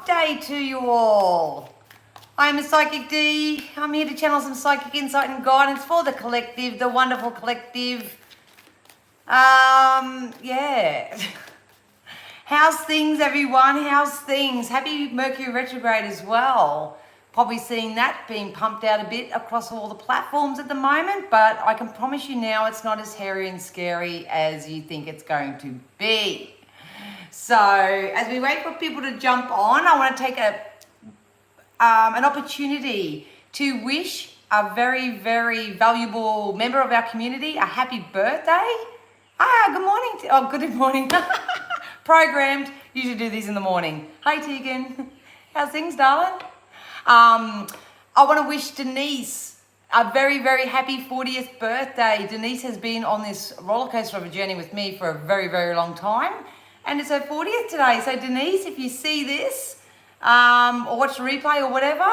day to you all. I'm a Psychic D. I'm here to channel some psychic insight and guidance for the collective, the wonderful collective. Yeah. How's things, everyone? How's things? Happy Mercury Retrograde as well. Probably seeing that being pumped out a bit across all the platforms at the moment, but I can promise you now it's not as hairy and scary as you think it's going to be. So as we wait for people to jump on, I want to take an opportunity to wish a very, very valuable member of our community a happy birthday. Good morning. Programmed. Usually do these in the morning. Hi, Tegan. How's things, darling? I want to wish Denise a very, very happy 40th birthday. Denise has been on this roller coaster of a journey with me for a very, very long time. And it's her 40th today. So Denise, if you see this, or watch the replay or whatever,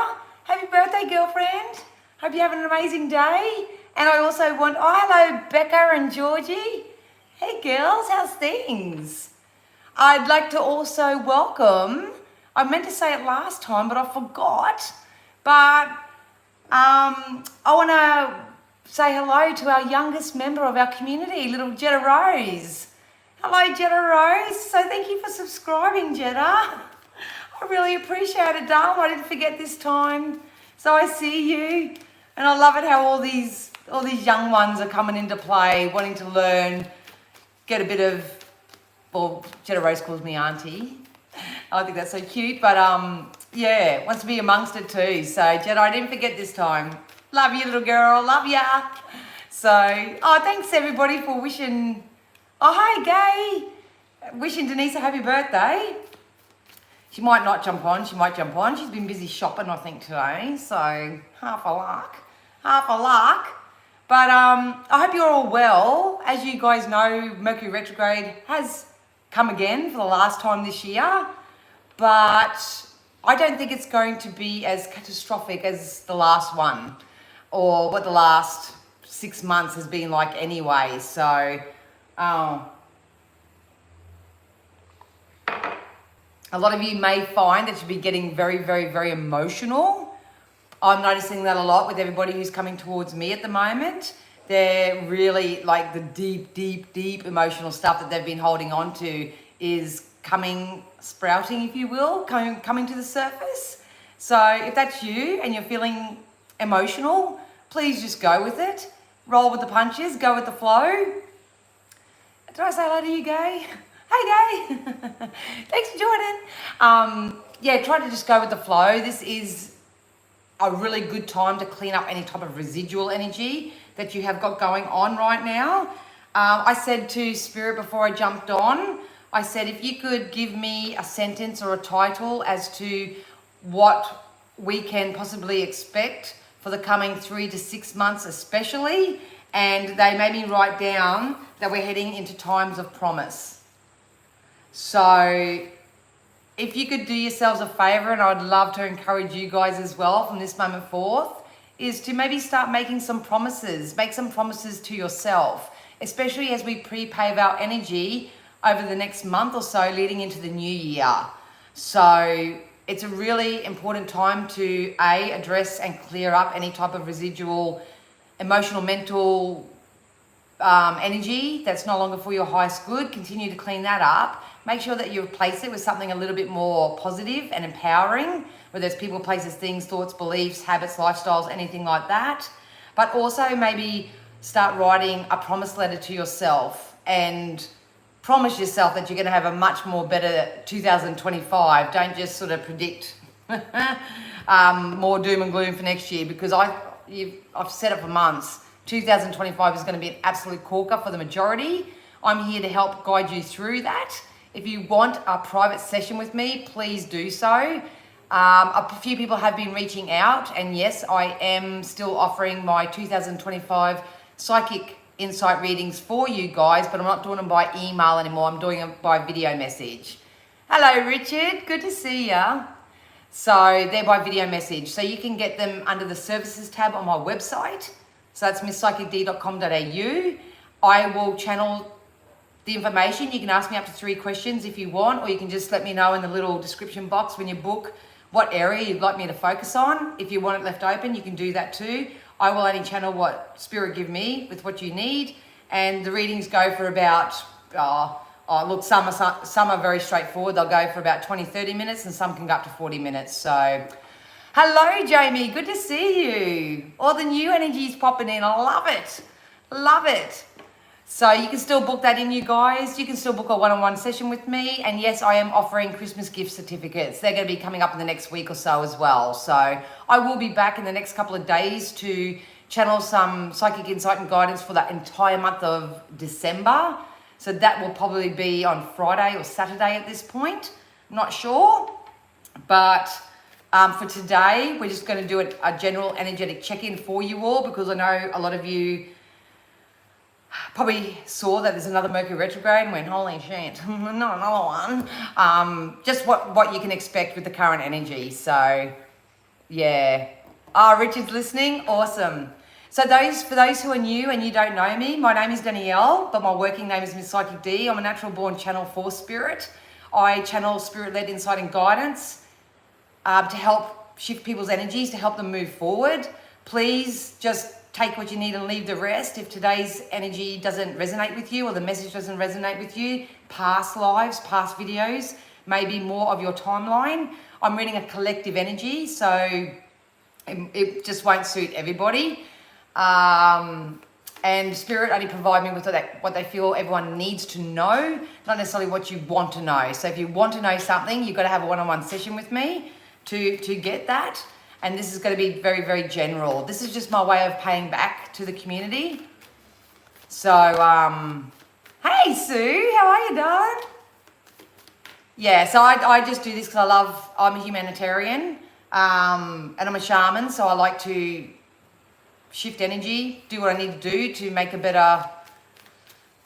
happy birthday, girlfriend. Hope you're having an amazing day. And I also want, hello, Becca and Georgie. Hey, girls, how's things? I'd like to also welcome, I meant to say it last time, but I forgot. But I want to say hello to our youngest member of our community, little Jetta Rose. Hello, Jetta Rose. So thank you for subscribing, Jetta. I really appreciate it, darling. I didn't forget this time. So I see you. And I love it how all these young ones are coming into play, wanting to learn, get a bit of, well, Jetta Rose calls me auntie. I think that's so cute. But yeah, wants to be amongst it too. So Jetta, I didn't forget this time. Love you, little girl. Love ya. So, thanks everybody for wishing. Oh, hi, Gay. Wishing Denise a happy birthday. She might not jump on. She might jump on. She's been busy shopping, I think, today. So, half a luck. But I hope you're all well. As you guys know, Mercury Retrograde has come again for the last time this year. But I don't think it's going to be as catastrophic as the last one, or what the last 6 months has been like anyway. So, a lot of you may find that you'll be getting very, very, very emotional. I'm noticing that a lot with everybody who's coming towards me at the moment. They're really like the deep, deep, deep emotional stuff that they've been holding on to is sprouting, if you will, coming to the surface. So if that's you and you're feeling emotional, please just go with it. Roll with the punches, go with the flow. Did I say hello to you, Gay? Hey, Gay. Thanks for joining. Yeah, try to just go with the flow. This is a really good time to clean up any type of residual energy that you have got going on right now. I said to Spirit before I jumped on, I said, if you could give me a sentence or a title as to what we can possibly expect for the coming 3 to 6 months especially, and they made me write down that we're heading into times of promise. So if you could do yourselves a favor, and I'd love to encourage you guys as well from this moment forth, is to maybe start making some promises. Make some promises to yourself, especially as we pre-pave our energy over the next month or so leading into the new year. So it's a really important time to address and clear up any type of residual emotional, mental energy that's no longer for your highest good. Continue to clean that up. Make sure that you replace it with something a little bit more positive and empowering, whether it's people, places, things, thoughts, beliefs, habits, lifestyles, anything like that. But also maybe start writing a promise letter to yourself and promise yourself that you're going to have a much more better 2025. Don't just sort of predict more doom and gloom for next year, because I've said it for months. 2025 is going to be an absolute corker for the majority. I'm here to help guide you through that. If you want a private session with me, please do so. A few people have been reaching out, and yes, I am still offering my 2025 psychic insight readings for you guys, but I'm not doing them by email anymore. I'm doing them by video message. Hello, Richard. Good to see ya. So they're by video message. So you can get them under the services tab on my website. So that's misspsychicd.com.au. I will channel the information. You can ask me up to 3 questions if you want, or you can just let me know in the little description box when you book what area you'd like me to focus on. If you want it left open, you can do that too. I will only channel what Spirit give me with what you need. And the readings go for about, look, some are very straightforward. They'll go for about 20, 30 minutes, and some can go up to 40 minutes. So, hello, Jamie. Good to see you. All the new energies popping in. I love it. Love it. So you can still book that in, you guys. You can still book a one-on-one session with me. And yes, I am offering Christmas gift certificates. They're going to be coming up in the next week or so as well. So I will be back in the next couple of days to channel some psychic insight and guidance for that entire month of December. So that will probably be on Friday or Saturday at this point. I'm not sure. But for today, we're just going to do a general energetic check-in for you all, because I know a lot of you probably saw that there's another Mercury retrograde and went, holy shit, not another one. Just what you can expect with the current energy. So, yeah. Richard's listening. Awesome. So for those who are new and you don't know me, my name is Danielle, but my working name is Miss Psychic D. I'm a natural born channel for spirit. I channel spirit-led insight and guidance to help shift people's energies, to help them move forward. Please just take what you need and leave the rest. If today's energy doesn't resonate with you, or the message doesn't resonate with you, past lives, past videos, maybe more of your timeline. I'm reading a collective energy, so it just won't suit everybody. And Spirit only provide me with what they feel everyone needs to know, not necessarily what you want to know. So if you want to know something, you've got to have a one-on-one session with me to get that. And this is going to be very, very general. This is just my way of paying back to the community. So, hey Sue, how are you, darling? Yeah, so I just do this because I'm a humanitarian, and I'm a shaman, so I like to shift energy, do what I need to do to make a better,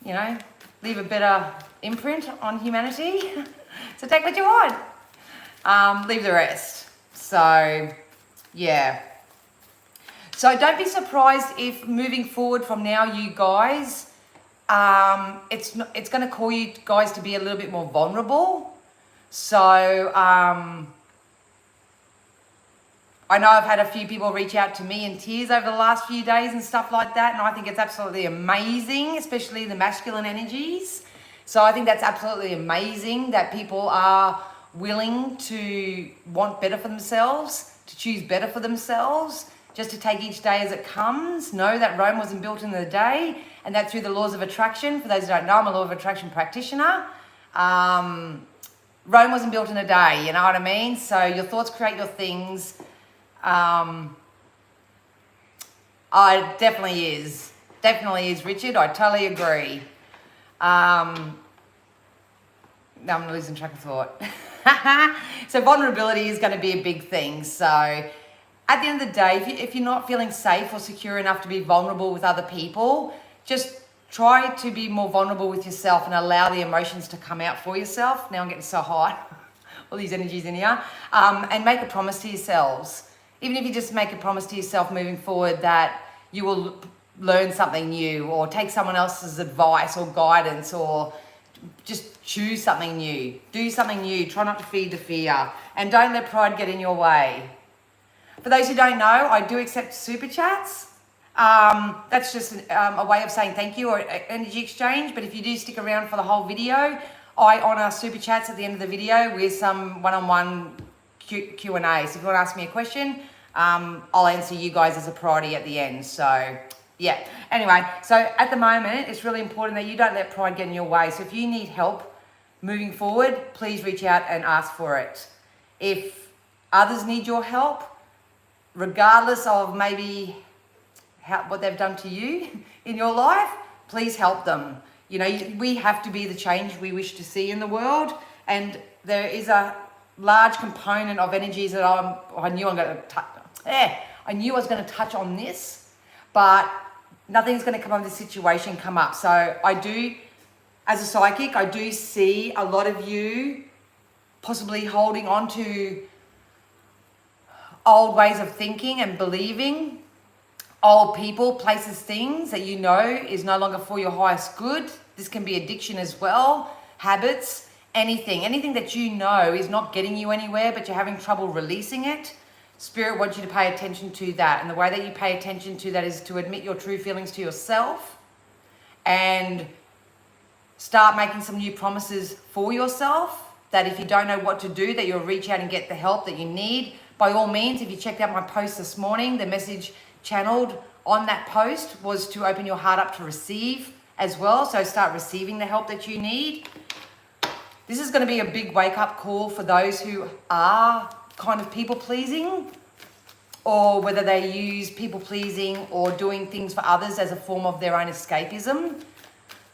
leave a better imprint on humanity. So take what you want, leave the rest. So, yeah. So don't be surprised if moving forward from now, you guys, it's going to call you guys to be a little bit more vulnerable. So I know I've had a few people reach out to me in tears over the last few days and stuff like that, and I think it's absolutely amazing, especially the masculine energies. So I think that's absolutely amazing that people are willing to want better for themselves, to choose better for themselves, just to take each day as it comes. Know that Rome wasn't built in a day, and that through the laws of attraction. For those who don't know, I'm a law of attraction practitioner. Rome wasn't built in a day, you know what I mean? So your thoughts create your things. It definitely is, Richard. I totally agree. Now I'm losing track of thought. So vulnerability is going to be a big thing. So at the end of the day, if you're not feeling safe or secure enough to be vulnerable with other people, just try to be more vulnerable with yourself and allow the emotions to come out for yourself. Now I'm getting so hot, all these energies in here. And make a promise to yourselves. Even if you just make a promise to yourself moving forward that you will learn something new, or take someone else's advice or guidance, or just choose something new, do something new, try not to feed the fear, and don't let pride get in your way. For those who don't know, I do accept super chats. That's just a way of saying thank you, or energy exchange. But if you do stick around for the whole video, I honor super chats at the end of the video with some one-on-one Q&A. So if you want to ask me a question, I'll answer you guys as a priority at the end. So yeah, anyway, so at the moment, it's really important that you don't let pride get in your way. So if you need help moving forward, please reach out and ask for it. If others need your help, regardless of maybe what they've done to you in your life, please help them. You know, we have to be the change we wish to see in the world. And there is a large component of energies that I knew I was going to touch on this, but nothing's going to come up, this situation come up. So I do, as a psychic, I do see a lot of you possibly holding on to old ways of thinking and believing, old people, places, things that you know is no longer for your highest good. This can be addiction as well, habits, anything that you know is not getting you anywhere, but you're having trouble releasing it. Spirit wants you to pay attention to that. And the way that you pay attention to that is to admit your true feelings to yourself and start making some new promises for yourself, that if you don't know what to do, that you'll reach out and get the help that you need. By all means, if you checked out my post this morning, the message channeled on that post was to open your heart up to receive as well. So start receiving the help that you need. This is going to be a big wake-up call for those who are kind of people-pleasing, or whether they use people-pleasing or doing things for others as a form of their own escapism.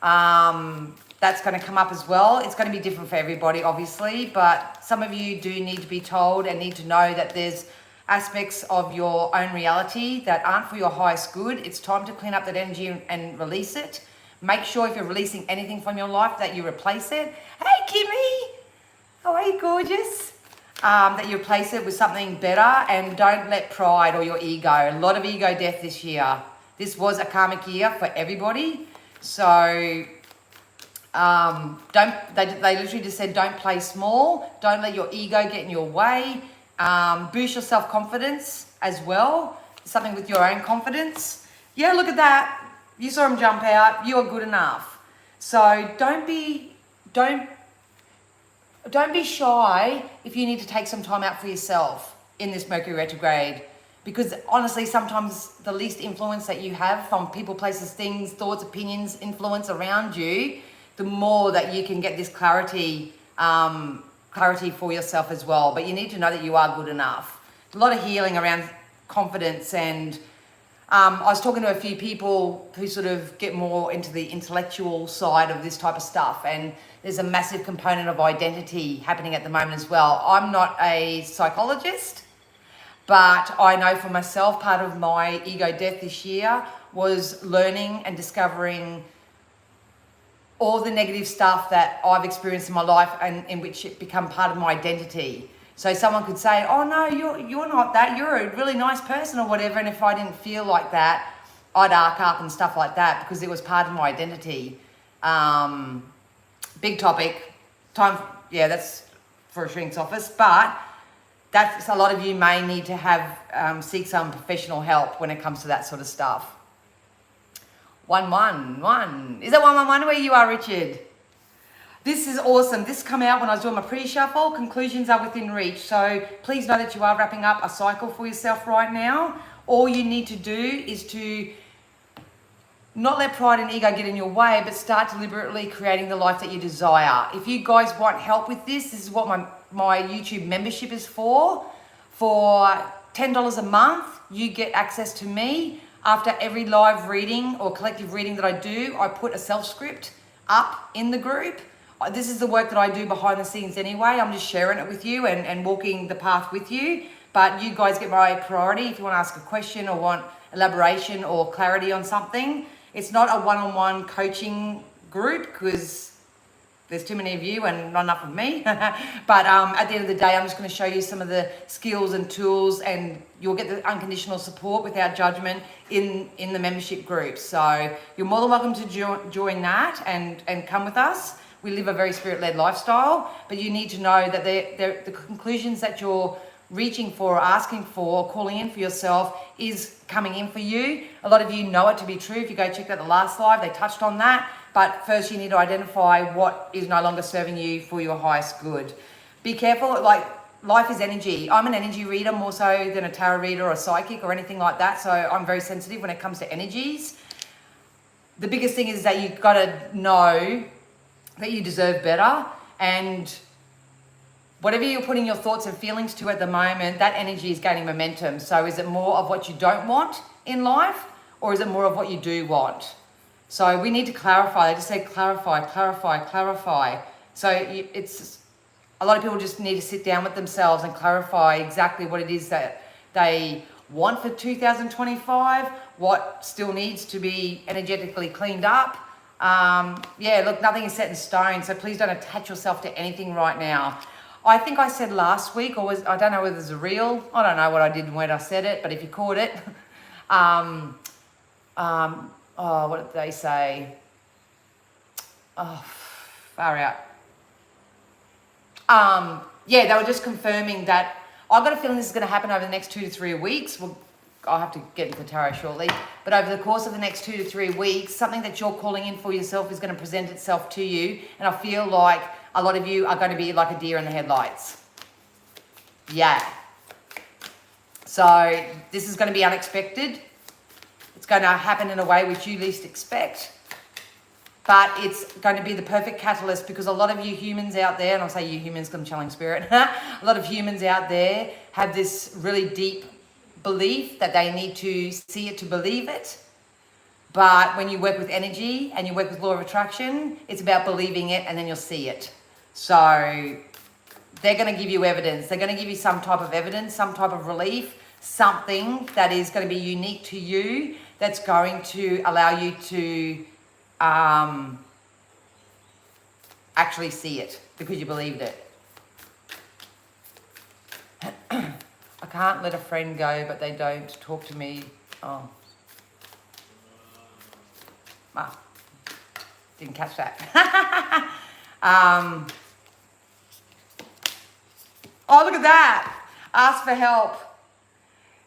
That's going to come up as well. It's going to be different for everybody, obviously, but some of you do need to be told and need to know that there's aspects of your own reality that aren't for your highest good. It's time to clean up that energy and release it. Make sure if you're releasing anything from your life that you replace it. Hey, Kimmy! How are you, gorgeous? That you replace it with something better, and don't let pride or your ego. A lot of ego death this year. This was a karmic year for everybody. So they literally just said, don't play small. Don't let your ego get in your way. Boost your self-confidence as well. Something with your own confidence. Yeah, look at that. You saw him jump out. You are good enough. So don't be shy if you need to take some time out for yourself in this Mercury retrograde. Because honestly, sometimes the least influence that you have from people, places, things, thoughts, opinions, influence around you, the more that you can get this clarity for yourself as well. But you need to know that you are good enough. A lot of healing around confidence, and I was talking to a few people who sort of get more into the intellectual side of this type of stuff, and there's a massive component of identity happening at the moment as well. I'm not a psychologist, but I know for myself, part of my ego death this year was learning and discovering all the negative stuff that I've experienced in my life, and in which it become part of my identity. So someone could say, oh no, you're not that, you're a really nice person or whatever, and if I didn't feel like that, I'd arc up and stuff like that because it was part of my identity. Big topic, that's for a shrink's office, but that's, a lot of you may need to have, seek some professional help when it comes to that sort of stuff. 111. Is that 111 where you are, Richard? This is awesome. This come out when I was doing my pre-shuffle. Conclusions are within reach. So please know that you are wrapping up a cycle for yourself right now. All you need to do is to not let pride and ego get in your way, but start deliberately creating the life that you desire. If you guys want help with this, this is what my YouTube membership is for. For $10 a month, you get access to me. After every live reading or collective reading that I do, I put a self-script up in the group. This is the work that I do behind the scenes anyway. I'm just sharing it with you and walking the path with you. But you guys get my priority if you want to ask a question or want elaboration or clarity on something. It's not a one-on-one coaching group because there's too many of you and not enough of me. But at the end of the day, I'm just going to show you some of the skills and tools, and you'll get the unconditional support without judgment in the membership group. So you're more than welcome to join that and come with us. We live a very spirit-led lifestyle, but you need to know that the conclusions that you're reaching for, asking for, calling in for yourself is coming in for you. A lot of you know it to be true. If you go check out the last live, they touched on that. But first you need to identify what is no longer serving you for your highest good. Be careful, like life is energy. I'm an energy reader more so than a tarot reader or a psychic or anything like that. So I'm very sensitive when it comes to energies. The biggest thing is that you've got to know that you deserve better, and whatever you're putting your thoughts and feelings to at the moment, that energy is gaining momentum. So is it more of what you don't want in life, or is it more of what you do want? So we need to clarify. They just say clarify, clarify, clarify. So it's a lot of people just need to sit down with themselves and clarify exactly what it is that they want for 2025, what still needs to be energetically cleaned up. Look, nothing is set in stone, so please don't attach yourself to anything right now. I think I said last week, I don't know whether it's a reel, I don't know what I did and when I said it, but if you caught it, what did they say? Oh, far out. Yeah, they were just confirming that. I've got a feeling this is going to happen over the next 2 to 3 weeks. Well, I'll have to get into the tarot shortly. But over the course of the next 2 to 3 weeks, something that you're calling in for yourself is going to present itself to you. And I feel like a lot of you are going to be like a deer in the headlights. Yeah. So this is going to be unexpected. It's going to happen in a way which you least expect. But it's going to be the perfect catalyst, because a lot of you humans out there, and I'll say you humans because I'm channeling spirit, a lot of humans out there have this really deep belief that they need to see it to believe it. But when you work with energy and you work with law of attraction, it's about believing it and then you'll see it. So they're going to give you evidence. They're going to give you some type of evidence, some type of relief, something that is going to be unique to you, that's going to allow you to actually see it because you believed it. I can't let a friend go, but they don't talk to me. Oh. Ah, didn't catch that. Oh, look at that. Ask for help.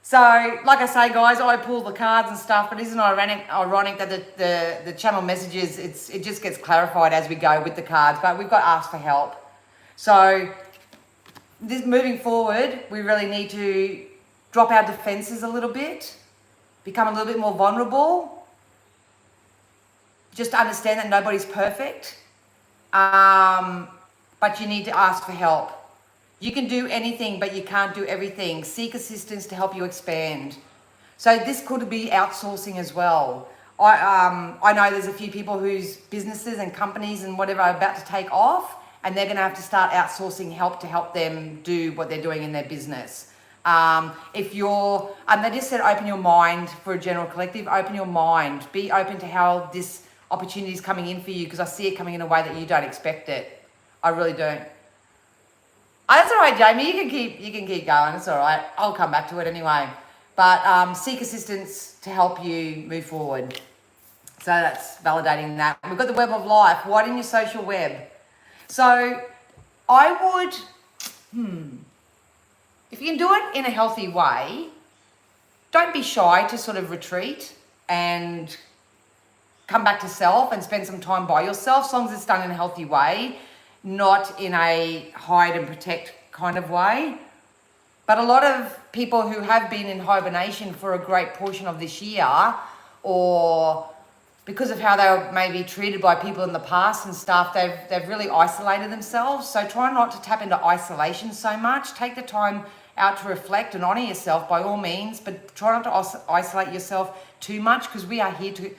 So, like I say, guys, I pull the cards and stuff, but isn't it ironic that the channel messages, it just gets clarified as we go with the cards, but we've got ask for help. So, moving forward, we really need to drop our defenses a little bit, become a little bit more vulnerable, just understand that nobody's perfect, but you need to ask for help. You can do anything, but you can't do everything. Seek assistance to help you expand. So this could be outsourcing as well. I know there's a few people whose businesses and companies and whatever are about to take off, and they're going to have to start outsourcing help to help them do what they're doing in their business. If you're, they just said open your mind for a general collective, open your mind. Be open to how this opportunity is coming in for you, because I see it coming in a way that you don't expect it. I really don't. Oh, that's all right, Jamie. You can keep going. It's all right. I'll come back to it anyway. But seek assistance to help you move forward. So that's validating that. We've got the web of life. Widen your social web. So I would, if you can do it in a healthy way, don't be shy to sort of retreat and come back to self and spend some time by yourself, as long as it's done in a healthy way, not in a hide and protect kind of way. But a lot of people who have been in hibernation for a great portion of this year, or because of how they were maybe treated by people in the past and stuff, they've really isolated themselves. So try not to tap into isolation so much. Take the time out to reflect and honour yourself by all means, but try not to isolate yourself too much, because we are here to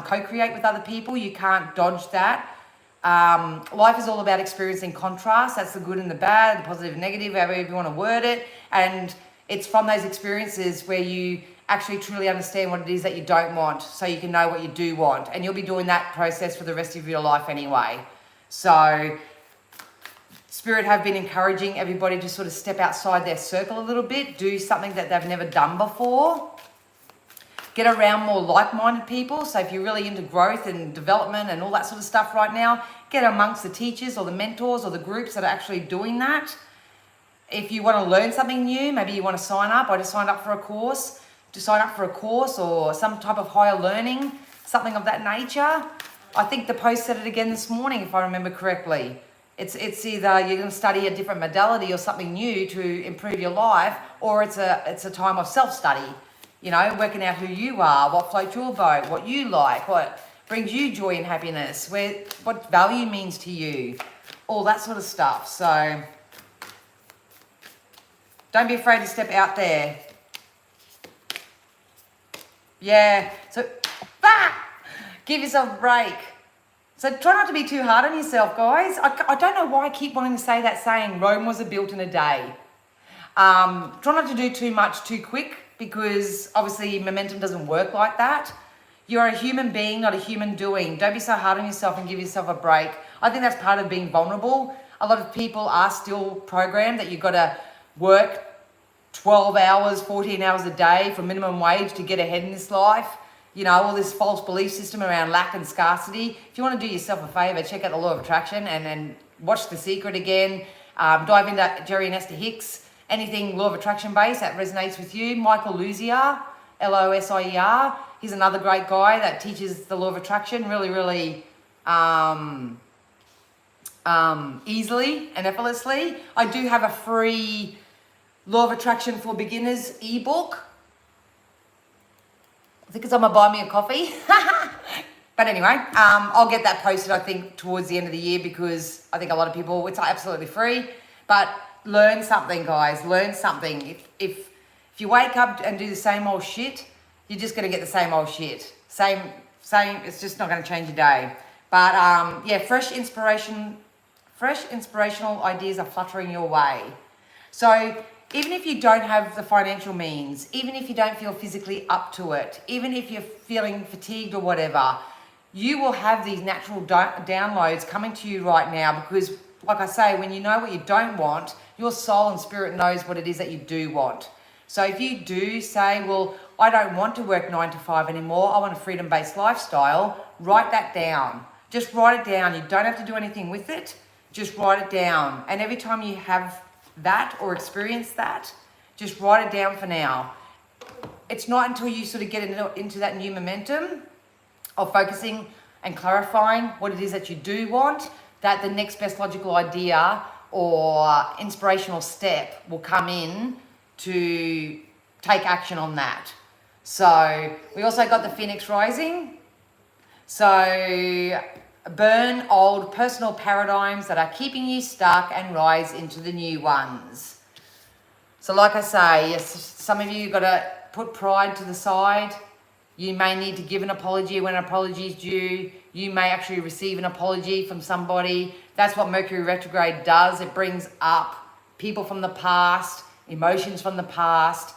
co-create with other people. You can't dodge that. Life is all about experiencing contrast. That's the good and the bad, the positive and negative, however you want to word it. And it's from those experiences where you actually truly understand what it is that you don't want, so you can know what you do want. And you'll be doing that process for the rest of your life anyway. So Spirit have been encouraging everybody to sort of step outside their circle a little bit, do something that they've never done before. Get around more like-minded people. So if you're really into growth and development and all that sort of stuff right now, get amongst the teachers or the mentors or the groups that are actually doing that. If you want to learn something new, maybe you want to sign up. I just signed up for a course. To sign up for a course or some type of higher learning, something of that nature. I think the post said it again this morning, if I remember correctly. It's either you're going to study a different modality or something new to improve your life, or it's a time of self-study. You know, working out who you are, what floats your boat, what you like, what brings you joy and happiness, what value means to you, all that sort of stuff. So don't be afraid to step out there. Yeah, so give yourself a break. So try not to be too hard on yourself, guys. I don't know why I keep wanting to say that saying, Rome wasn't built in a day. Try not to do too much too quick, because obviously momentum doesn't work like that. You're a human being, not a human doing. Don't be so hard on yourself and give yourself a break. I think that's part of being vulnerable. A lot of people are still programmed that you've got to work 12 hours, 14 hours a day for minimum wage to get ahead in this life. you know, all this false belief system around lack and scarcity. If you want to do yourself a favor, check out the Law of Attraction and watch The Secret again. Dive into Jerry and Esther Hicks, anything Law of Attraction based that resonates with you. Michael Lusier, Losier, he's another great guy that teaches the Law of Attraction really, really easily and effortlessly. I do have a free Law of Attraction for Beginners ebook. I think it's on my Buy Me a Coffee. But anyway, I'll get that posted, I think, towards the end of the year, because I think a lot of people, it's absolutely free. But learn something, guys. Learn something. If you wake up and do the same old shit, you're just going to get the same old shit. Same. It's just not going to change your day. But yeah, fresh inspirational ideas are fluttering your way. So even if you don't have the financial means, even if you don't feel physically up to it, even if you're feeling fatigued or whatever, you will have these natural downloads coming to you right now, because, like I say, when you know what you don't want, your soul and spirit knows what it is that you do want. So if you do say, well, I don't want to work 9 to 5 anymore, I want a freedom-based lifestyle, write that down. Just write it down. You don't have to do anything with it. Just write it down. And every time you have that or experience that, just write it down for now. It's not until you sort of get into that new momentum of focusing and clarifying what it is that you do want, that the next best logical idea or inspirational step will come in to take action on that. So we also got the Phoenix Rising. So burn old personal paradigms that are keeping you stuck and rise into the new ones. So like I say, yes, some of you got to put pride to the side. You may need to give an apology when an apology is due. You may actually receive an apology from somebody. That's what Mercury Retrograde does. It brings up people from the past, emotions from the past,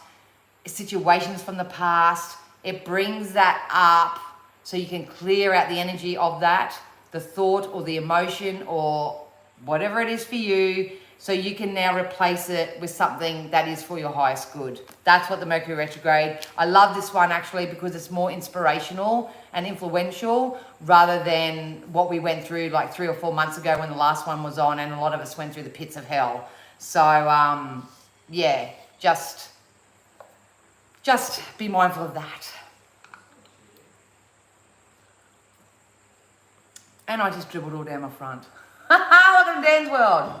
situations from the past. It brings that up so you can clear out the energy of that, the thought or the emotion or whatever it is for you, so you can now replace it with something that is for your highest good. That's what the Mercury Retrograde. I love this one actually because it's more inspirational and influential rather than what we went through like 3 or 4 months ago when the last one was on and a lot of us went through the pits of hell. So yeah, just be mindful of that. And I just dribbled all down my front. Welcome to Dan's World.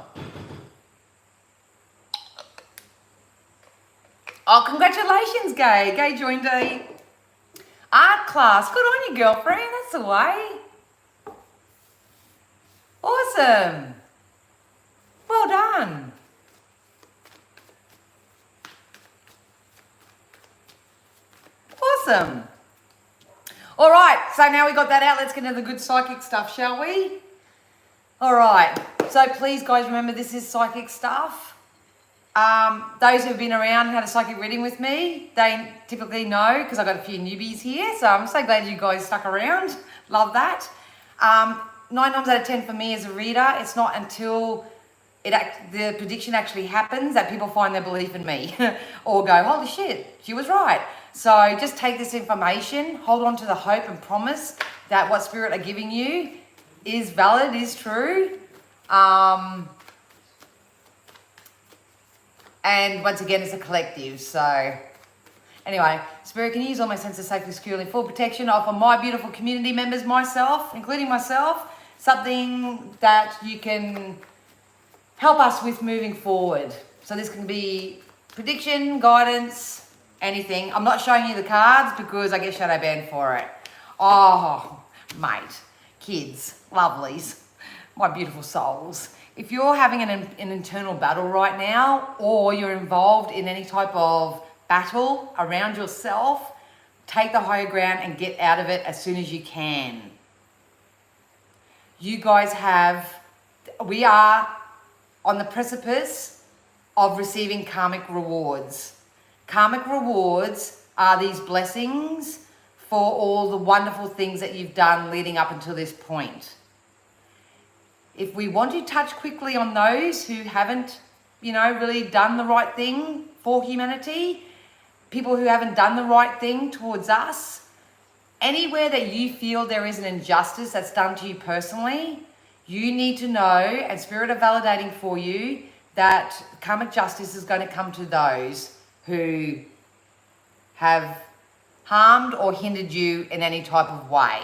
Oh, congratulations, Gay. Gay joined a art class. Good on you, girlfriend. That's the way. Awesome. Well done. Awesome. All right, so now we got that out, let's get into the good psychic stuff, shall we? All right, so please, guys, remember this is psychic stuff. Those who've been around and had a psychic reading with me, they typically know, because I've got a few newbies here, so I'm so glad you guys stuck around. Love that. 9 times out of 10 for me as a reader, it's not until the prediction actually happens that people find their belief in me or go, holy shit, she was right. So just take this information, hold on to the hope and promise that what Spirit are giving you is valid, is true. And once again, it's a collective. So anyway, Spirit can use all my senses safely, securely, full protection. I offer my beautiful community members, myself, including myself, something that you can help us with moving forward. So this can be prediction, guidance, anything. I'm not showing you the cards because I get shadow banned for it. Oh, mate, kids, lovelies, my beautiful souls. If you're having an internal battle right now, or you're involved in any type of battle around yourself, take the higher ground and get out of it as soon as you can. You guys we are on the precipice of receiving karmic rewards. Karmic rewards are these blessings for all the wonderful things that you've done leading up until this point. If we want to touch quickly on those who haven't, really done the right thing for humanity, people who haven't done the right thing towards us, Anywhere that you feel there is an injustice that's done to you personally, you need to know, and Spirit are validating for you, that karmic justice is going to come to those who have harmed or hindered you in any type of way.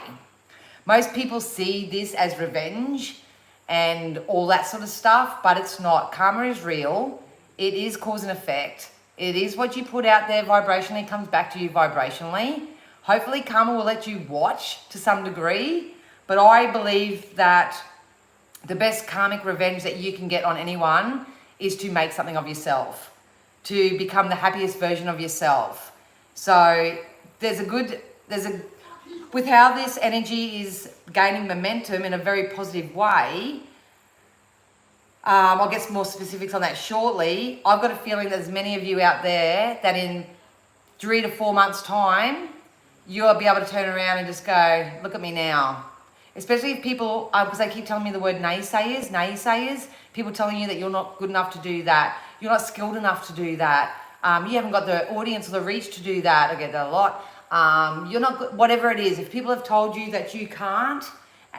Most people see this as revenge and all that sort of stuff, but it's not. Karma is real. It is cause and effect. It is what you put out there vibrationally comes back to you vibrationally. Hopefully karma will let you watch to some degree, but I believe that the best karmic revenge that you can get on anyone is to make something of yourself, to become the happiest version of yourself. So with how this energy is gaining momentum in a very positive way, I'll get some more specifics on that shortly. I've got a feeling that there's many of you out there that in 3 to 4 months' time, you'll be able to turn around and just go, look at me now. Especially if people, because they keep telling me the word naysayers, people telling you that you're not good enough to do that, you're not skilled enough to do that, you haven't got the audience or the reach to do that. I get that a lot. You're not good, whatever it is. If people have told you that you can't,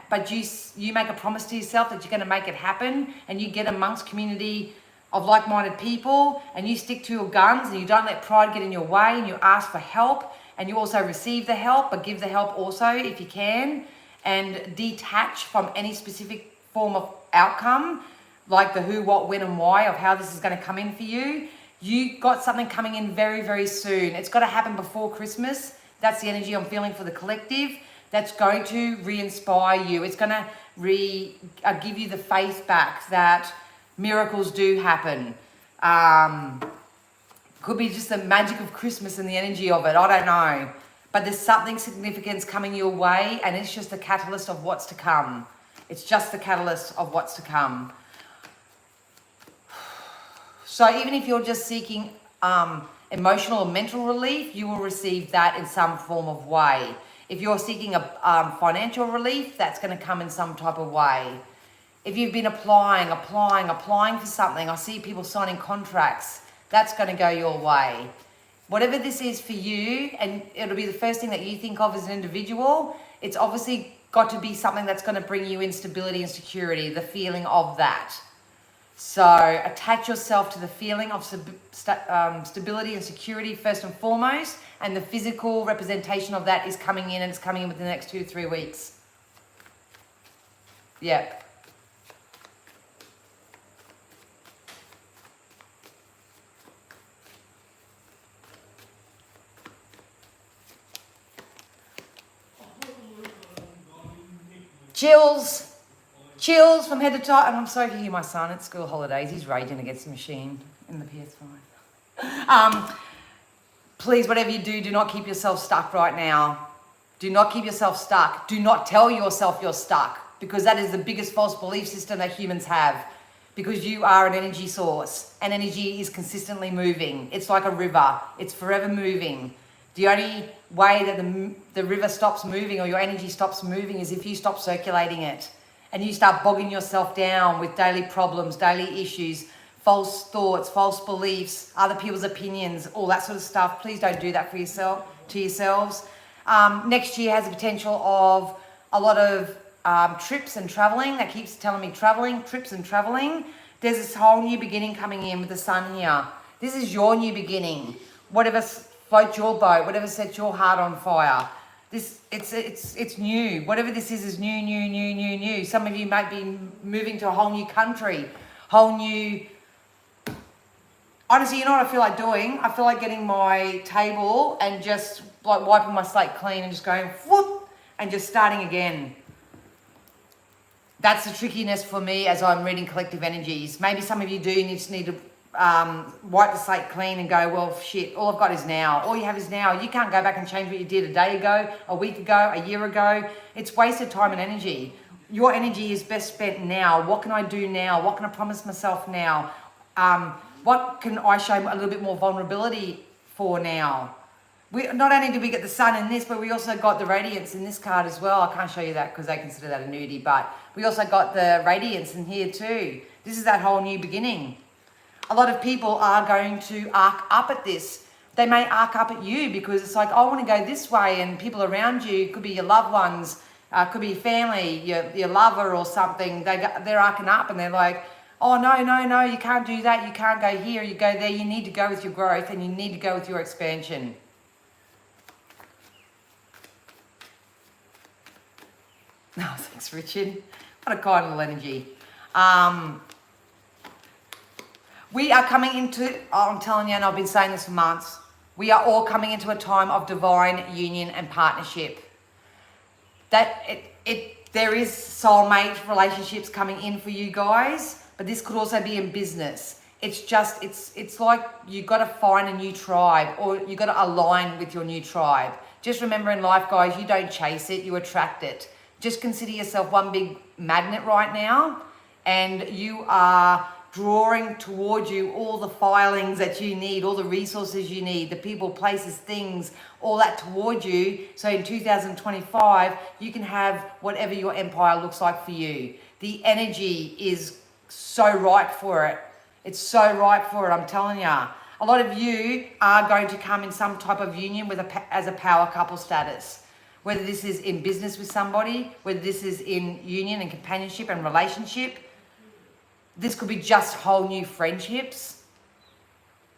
but you make a promise to yourself that you're going to make it happen, and you get amongst community of like-minded people, and you stick to your guns, and you don't let pride get in your way, and you ask for help, and you also receive the help, but give the help also if you can, and detach from any specific form of outcome, like the who, what, when, and why of how this is going to come in for you. You got something coming in very, very soon. It's got to happen before Christmas. That's the energy I'm feeling for the collective. That's going to re-inspire you. It's going to give you the faith back that miracles do happen. Could be just the magic of Christmas and the energy of it. I don't know. But there's something significant coming your way, and it's just the catalyst of what's to come. It's just the catalyst of what's to come. So even if you're just seeking emotional or mental relief, you will receive that in some form of way. If you're seeking a financial relief, that's going to come in some type of way. If you've been applying for something, I see people signing contracts, that's going to go your way. Whatever this is for you, and it'll be the first thing that you think of as an individual, it's obviously got to be something that's going to bring you instability and security, the feeling of that. So attach yourself to the feeling of stability and security first and foremost, and the physical representation of that is coming in, and it's coming in within the next 2 to 3 weeks. Yep. Chills from head to toe. And I'm sorry if you hear my son at school holidays. He's raging against the machine in the PS5. Please, whatever you do, do not keep yourself stuck right now. Do not keep yourself stuck. Do not tell yourself you're stuck, because that is the biggest false belief system that humans have. Because you are an energy source, and energy is consistently moving. It's like a river. It's forever moving. The only way that the river stops moving, or your energy stops moving, is if you stop circulating it and you start bogging yourself down with daily problems, daily issues, false thoughts, false beliefs, other people's opinions, all that sort of stuff. Please don't do that for yourselves. Next year has the potential of a lot of trips and traveling. That keeps telling me trips and traveling. There's this whole new beginning coming in with the sun here. This is your new beginning. Whatever floats your boat, whatever sets your heart on fire. It's new. Whatever this is new. Some of you might be moving to a whole new country, whole new. Honestly, you know what I feel like doing? I feel like getting my table and just like wiping my slate clean and just going whoop and just starting again. That's the trickiness for me as I'm reading collective energies. Maybe some of you do, and you just need to wipe the slate clean and go, well, shit, all I've got is now. All you have is now. You can't go back and change what you did a day ago, a week ago, a year ago. It's wasted time and energy. Your energy is best spent now. What can I do now? What can I promise myself now? What can I show a little bit more vulnerability for now? Not only do we get the sun in this, but we also got the radiance in this card as well. I can't show you that because they consider that a nudie, but we also got the radiance in here too. This is that whole new beginning. A lot of people are going to arc up at this they may arc up at you because it's like, I want to go this way, and people around you, could be your loved ones, could be your family, your lover or something, they're arcing up and they're like, oh, no, you can't do that, you can't go here, you go there, you need to go with your growth and you need to go with your expansion. Oh, thanks, Richard. What a kind little energy. We are coming into, I'm telling you, and I've been saying this for months, we are all coming into a time of divine union and partnership. There is soulmate relationships coming in for you guys, but this could also be in business. It's like you got to find a new tribe, or you got to align with your new tribe. Just remember in life, guys, you don't chase it, you attract it. Just consider yourself one big magnet right now, and you are drawing towards you all the filings that you need, all the resources you need, the people, places, things, all that towards you. So in 2025, you can have whatever your empire looks like for you. The energy is so right for it. It's so right for it, I'm telling you. A lot of you are going to come in some type of union with as a power couple status. Whether this is in business with somebody, whether this is in union and companionship and relationship. This could be just whole new friendships.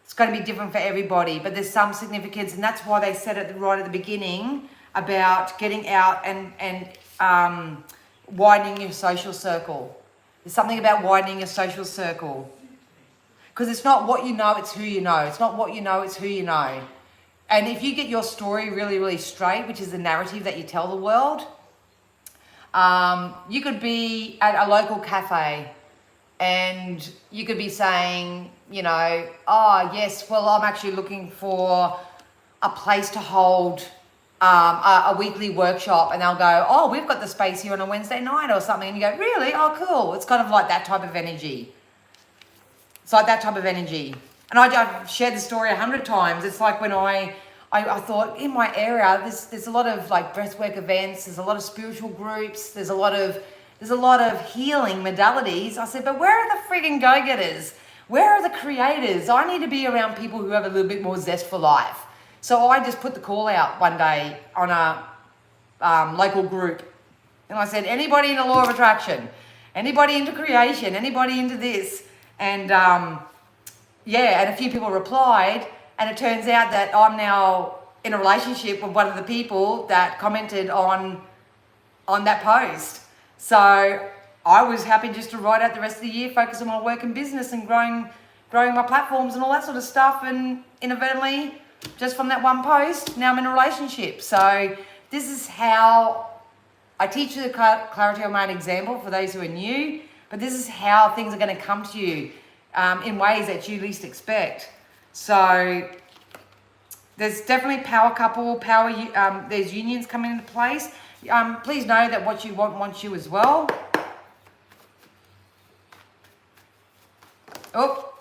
It's going to be different for everybody, but there's some significance, and that's why they said it right at the beginning about getting out and widening your social circle. There's something about widening your social circle. Because it's not what you know, it's who you know. It's not what you know, it's who you know. And if you get your story really, really straight, which is the narrative that you tell the world, you could be at a local cafe and you could be saying, oh, yes, well, I'm actually looking for a place to hold a weekly workshop. And they'll go, oh, we've got the space here on a Wednesday night or something. And you go, really? Oh, cool. It's kind of like that type of energy. It's like that type of energy. And I've shared the story 100 times. It's like when I thought in my area, there's a lot of like breathwork events. There's a lot of spiritual groups. There's a lot of healing modalities. I said, but where are the frigging go-getters? Where are the creators? I need to be around people who have a little bit more zest for life. So I just put the call out one day on a local group. And I said, anybody in the law of attraction? Anybody into creation? Anybody into this? And and a few people replied. And it turns out that I'm now in a relationship with one of the people that commented on that post. So I was happy just to ride out the rest of the year, focus on my work and business and growing my platforms and all that sort of stuff. And inadvertently, just from that one post, now I'm in a relationship. So this is how I teach you the clarity of my own example for those who are new. But this is how things are going to come to you in ways that you least expect. So there's definitely power couple, there's unions coming into place. Please know that what you want wants you as well. Oh,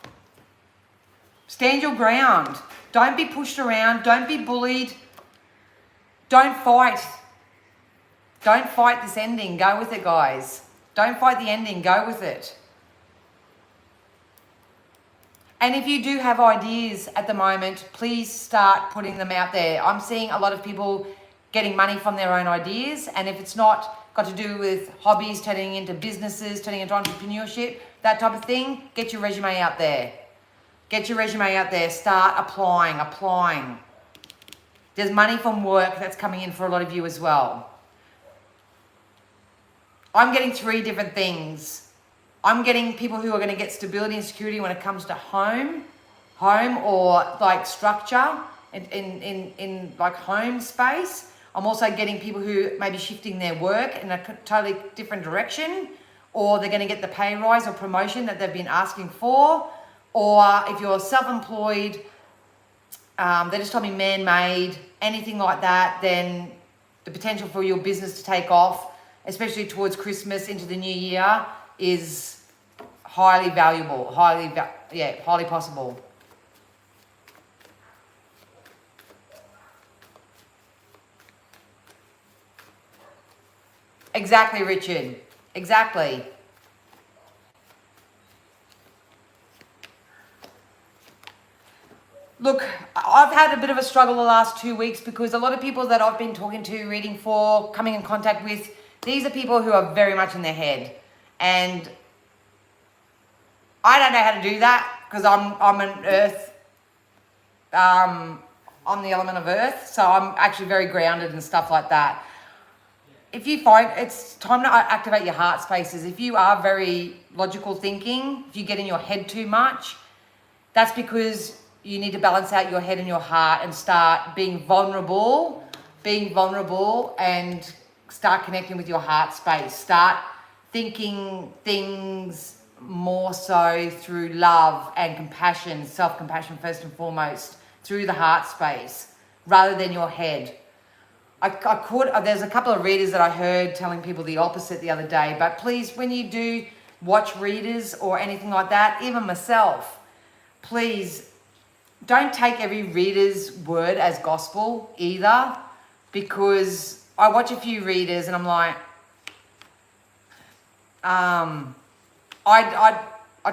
stand your ground. Don't be pushed around. Don't be bullied. Don't fight. Don't fight this ending. Go with it, guys. Don't fight the ending. Go with it. And if you do have ideas at the moment, please start putting them out there. I'm seeing a lot of people getting money from their own ideas. And if it's not got to do with hobbies, turning into businesses, turning into entrepreneurship, that type of thing, get your resume out there. Get your resume out there. Start applying. There's money from work that's coming in for a lot of you as well. I'm getting 3 different things. I'm getting people who are going to get stability and security when it comes to home or like structure in like home space. I'm also getting people who may be shifting their work in a totally different direction, or they're going to get the pay rise or promotion that they've been asking for. Or if you're self-employed, they just told me man-made, anything like that, then the potential for your business to take off, especially towards Christmas into the new year, is highly valuable, highly possible. Exactly, Richard. Exactly. Look, I've had a bit of a struggle the last 2 weeks because a lot of people that I've been talking to, reading for, coming in contact with, these are people who are very much in their head. And I don't know how to do that because I'm an earth, I'm the element of earth. So I'm actually very grounded and stuff like that. If you find it's time to activate your heart spaces, if you are very logical thinking, if you get in your head too much, that's because you need to balance out your head and your heart and start being vulnerable and start connecting with your heart space. Start thinking things more so through love and compassion, self-compassion first and foremost, through the heart space rather than your head. There's a couple of readers that I heard telling people the opposite the other day, but please, when you do watch readers or anything like that, even myself, please don't take every reader's word as gospel either, because I watch a few readers and I'm like, I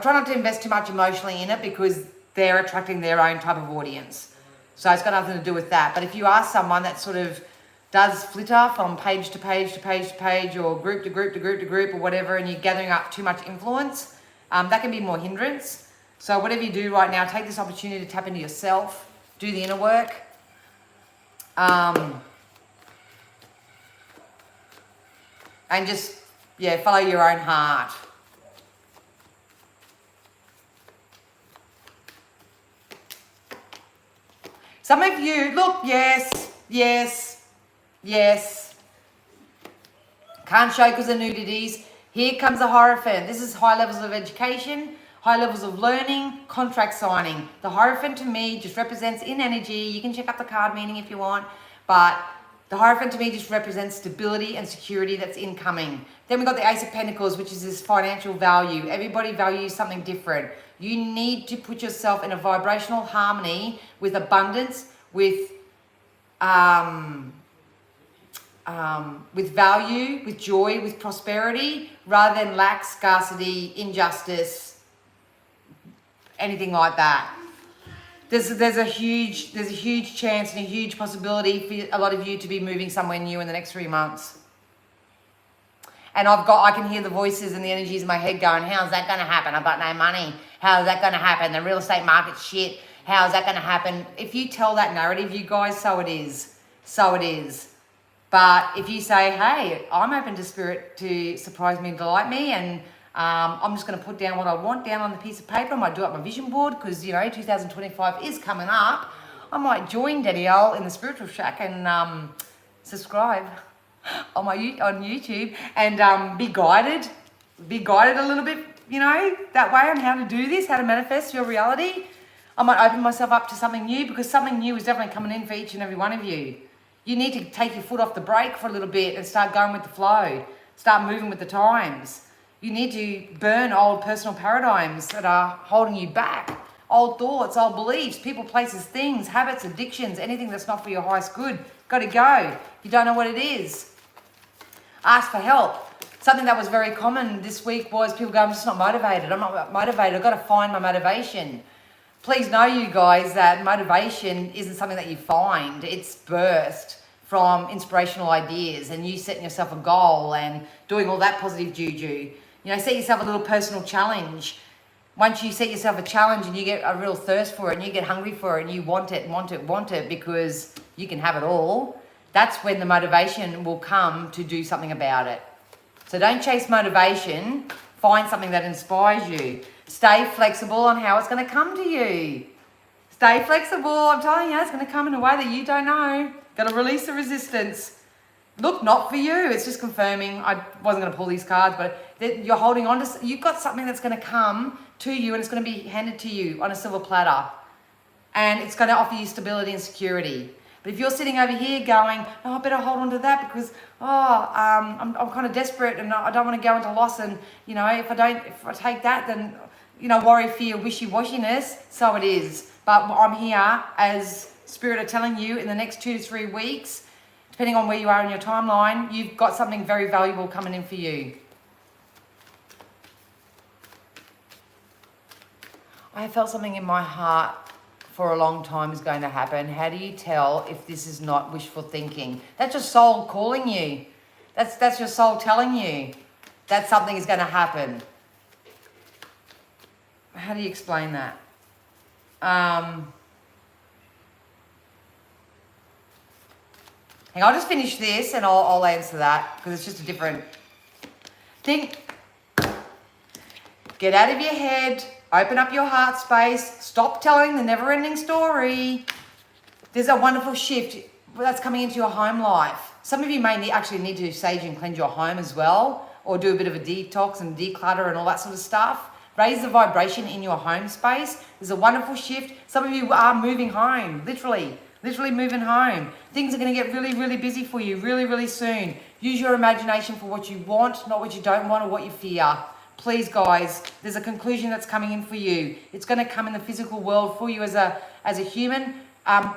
try not to invest too much emotionally in it because they're attracting their own type of audience. So it's got nothing to do with that. But if you are someone that sort of does flitter from page to page to page to page or group to group to group to group or whatever, and you're gathering up too much influence, that can be more hindrance. So whatever you do right now, take this opportunity to tap into yourself, do the inner work. And just, follow your own heart. Some of you, look, yes. Can't show because of nudities. Here comes the Hierophant. This is high levels of education, high levels of learning, contract signing. The Hierophant to me just represents in energy. You can check up the card meaning if you want, but the Hierophant to me just represents stability and security that's incoming. Then we've got the Ace of Pentacles, which is this financial value. Everybody values something different. You need to put yourself in a vibrational harmony with abundance, with value, with joy, with prosperity, rather than lack, scarcity, injustice, anything like that. There's a huge chance and a huge possibility for a lot of you to be moving somewhere new in the next 3 months. And I can hear the voices and the energies in my head going, how's that going to happen? I've got no money. How's that going to happen? The real estate market's shit. How's that going to happen? If you tell that narrative, you guys, so it is. So it is. But if you say, hey, I'm open to spirit to surprise me and delight me, and I'm just going to put down what I want down on the piece of paper. I might do up my vision board because, 2025 is coming up. I might join Danielle in the Spiritual Shack and subscribe on YouTube and be guided a little bit, that way on how to do this, how to manifest your reality. I might open myself up to something new because something new is definitely coming in for each and every one of you. You need to take your foot off the brake for a little bit and start going with the flow. Start moving with the times. You need to burn old personal paradigms that are holding you back. Old thoughts, old beliefs, people, places, things, habits, addictions, anything that's not for your highest good. Got to go. You don't know what it is. Ask for help. Something that was very common this week was people go, I'm just not motivated. I'm not motivated. I've got to find my motivation. Please know, you guys, that motivation isn't something that you find. It's birthed from inspirational ideas and you setting yourself a goal and doing all that positive juju. Set yourself a little personal challenge. Once you set yourself a challenge and you get a real thirst for it and you get hungry for it and you want it because you can have it all, that's when the motivation will come to do something about it. So don't chase motivation. Find something that inspires you. Stay flexible on how it's going to come to you. Stay flexible. I'm telling you, it's going to come in a way that you don't know. Got to release the resistance. Look, not for you. It's just confirming. I wasn't going to pull these cards, but you're holding on to, you've got something that's going to come to you and it's going to be handed to you on a silver platter. And it's going to offer you stability and security. But if you're sitting over here going, I better hold on to that because, I'm kind of desperate and I don't want to go into loss. And, if I take that, then, worry, fear, wishy-washiness. So it is. But I'm here as Spirit are telling you in the next 2 to 3 weeks, depending on where you are in your timeline, you've got something very valuable coming in for you. I felt something in my heart for a long time is going to happen. How do you tell if this is not wishful thinking? That's your soul calling you. That's your soul telling you that something is going to happen. How do you explain that? Hang on, I'll just finish this and I'll answer that because it's just a different thing. Get out of your head. Open up your heart space. Stop telling the never-ending story. There's a wonderful shift that's coming into your home life. Some of you may actually need to sage and cleanse your home as well, or do a bit of a detox and declutter and all that sort of stuff. Raise the vibration in your home space. There's a wonderful shift. Some of you are moving home, literally moving home. Things are going to get really, really busy for you really, really soon. Use your imagination for what you want, not what you don't want or what you fear. Please, guys, there's a conclusion that's coming in for you. It's going to come in the physical world for you as a human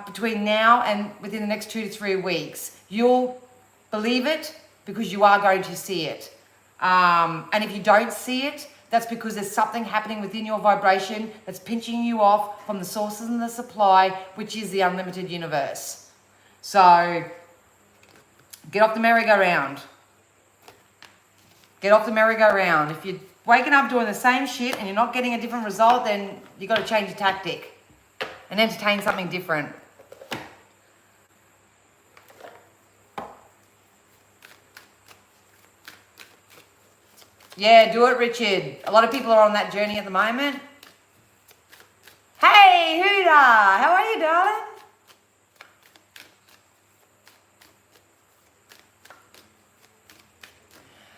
between now and within the next 2 to 3 weeks. You'll believe it because you are going to see it. And if you don't see it, that's because there's something happening within your vibration that's pinching you off from the sources and the supply, which is the unlimited universe. So get off the merry-go-round. Get off the merry-go-round. If you're waking up doing the same shit and you're not getting a different result, then you got to change your tactic and entertain something different. Yeah, do it, Richard. A lot of people are on that journey at the moment. Hey, Huda, how are you, darling?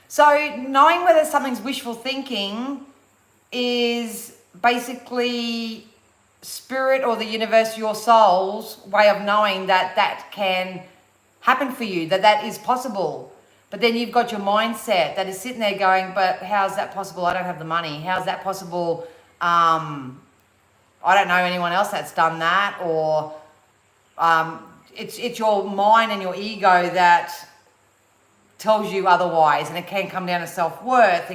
So knowing whether something's wishful thinking is basically spirit or the universe, your soul's way of knowing that that can happen for you, that that is possible. But then you've got your mindset that is sitting there going, but how's that possible? I don't have the money. How's that possible? I don't know anyone else that's done that. Or it's your mind and your ego that tells you otherwise. And it can come down to self-worth.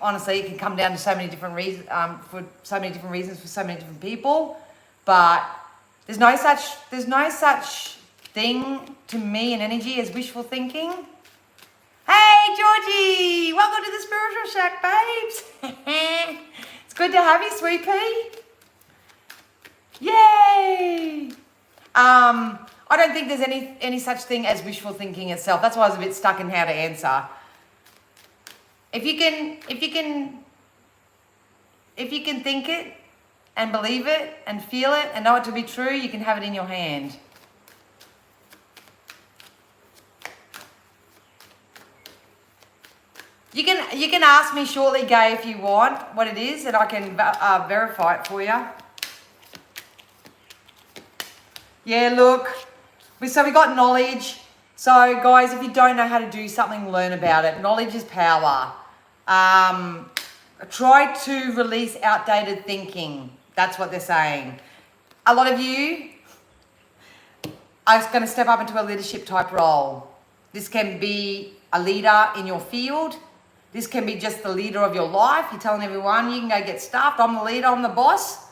Honestly, it can come down to so many different reasons, for so many different reasons for so many different people. But there's no such thing to me in energy as wishful thinking. Hey, Georgie! Welcome to the Spiritual Shack, babes! It's good to have you, sweet pea. Yay! I don't think there's any such thing as wishful thinking itself. That's why I was a bit stuck in how to answer. If you can think it and believe it and feel it and know it to be true, you can have it in your hand. You can ask me shortly, Gay, if you want what it is, and I can verify it for you. Yeah, look. So we got knowledge. So guys, if you don't know how to do something, learn about it. Knowledge is power. Try to release outdated thinking. That's what they're saying. A lot of you are going to step up into a leadership type role. This can be a leader in your field. This can be just the leader of your life. You're telling everyone you can go get stuffed. I'm the leader, I'm the boss.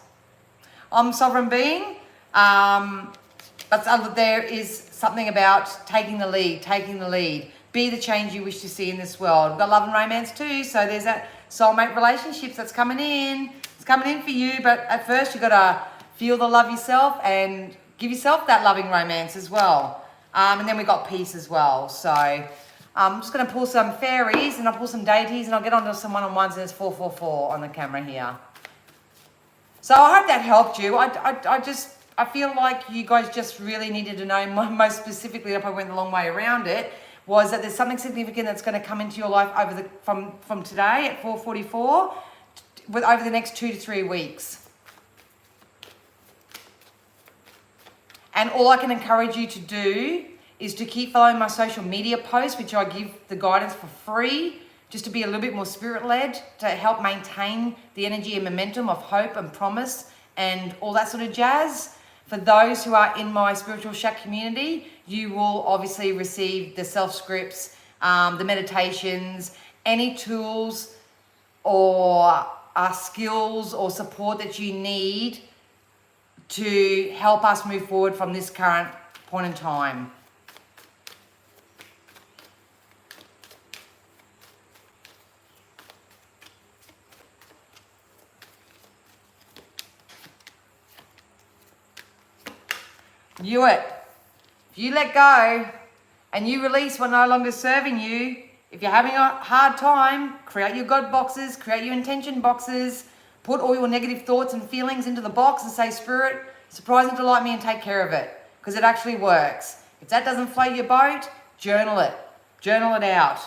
I'm sovereign being. But there is something about taking the lead. Be the change you wish to see in this world. We've got love and romance too. So there's that soulmate relationships that's coming in. It's coming in for you. But at first you've got to feel the love yourself and give yourself that loving romance as well. And then we've got peace as well. So I'm just going to pull some fairies and I'll pull some deities and I'll get onto some one-on-ones, and there's 444 on the camera here. So I hope that helped you. I feel like you guys just really needed to know, most specifically, if I went the long way around it, was that there's something significant that's going to come into your life from today at 4:44 over the next 2 to 3 weeks. And all I can encourage you to do is to keep following my social media posts, which I give the guidance for free, just to be a little bit more spirit-led, to help maintain the energy and momentum of hope and promise and all that sort of jazz. For those who are in my Spiritual Shack community, you will obviously receive the self-scripts, the meditations, any tools or skills or support that you need to help us move forward from this current point in time. If you let go and you release what no longer serving you, if you're having a hard time, create your God boxes, create your intention boxes, put all your negative thoughts and feelings into the box and say, Spirit, surprise and delight me and take care of it, because it actually works. If that doesn't float your boat, journal it. Journal it out.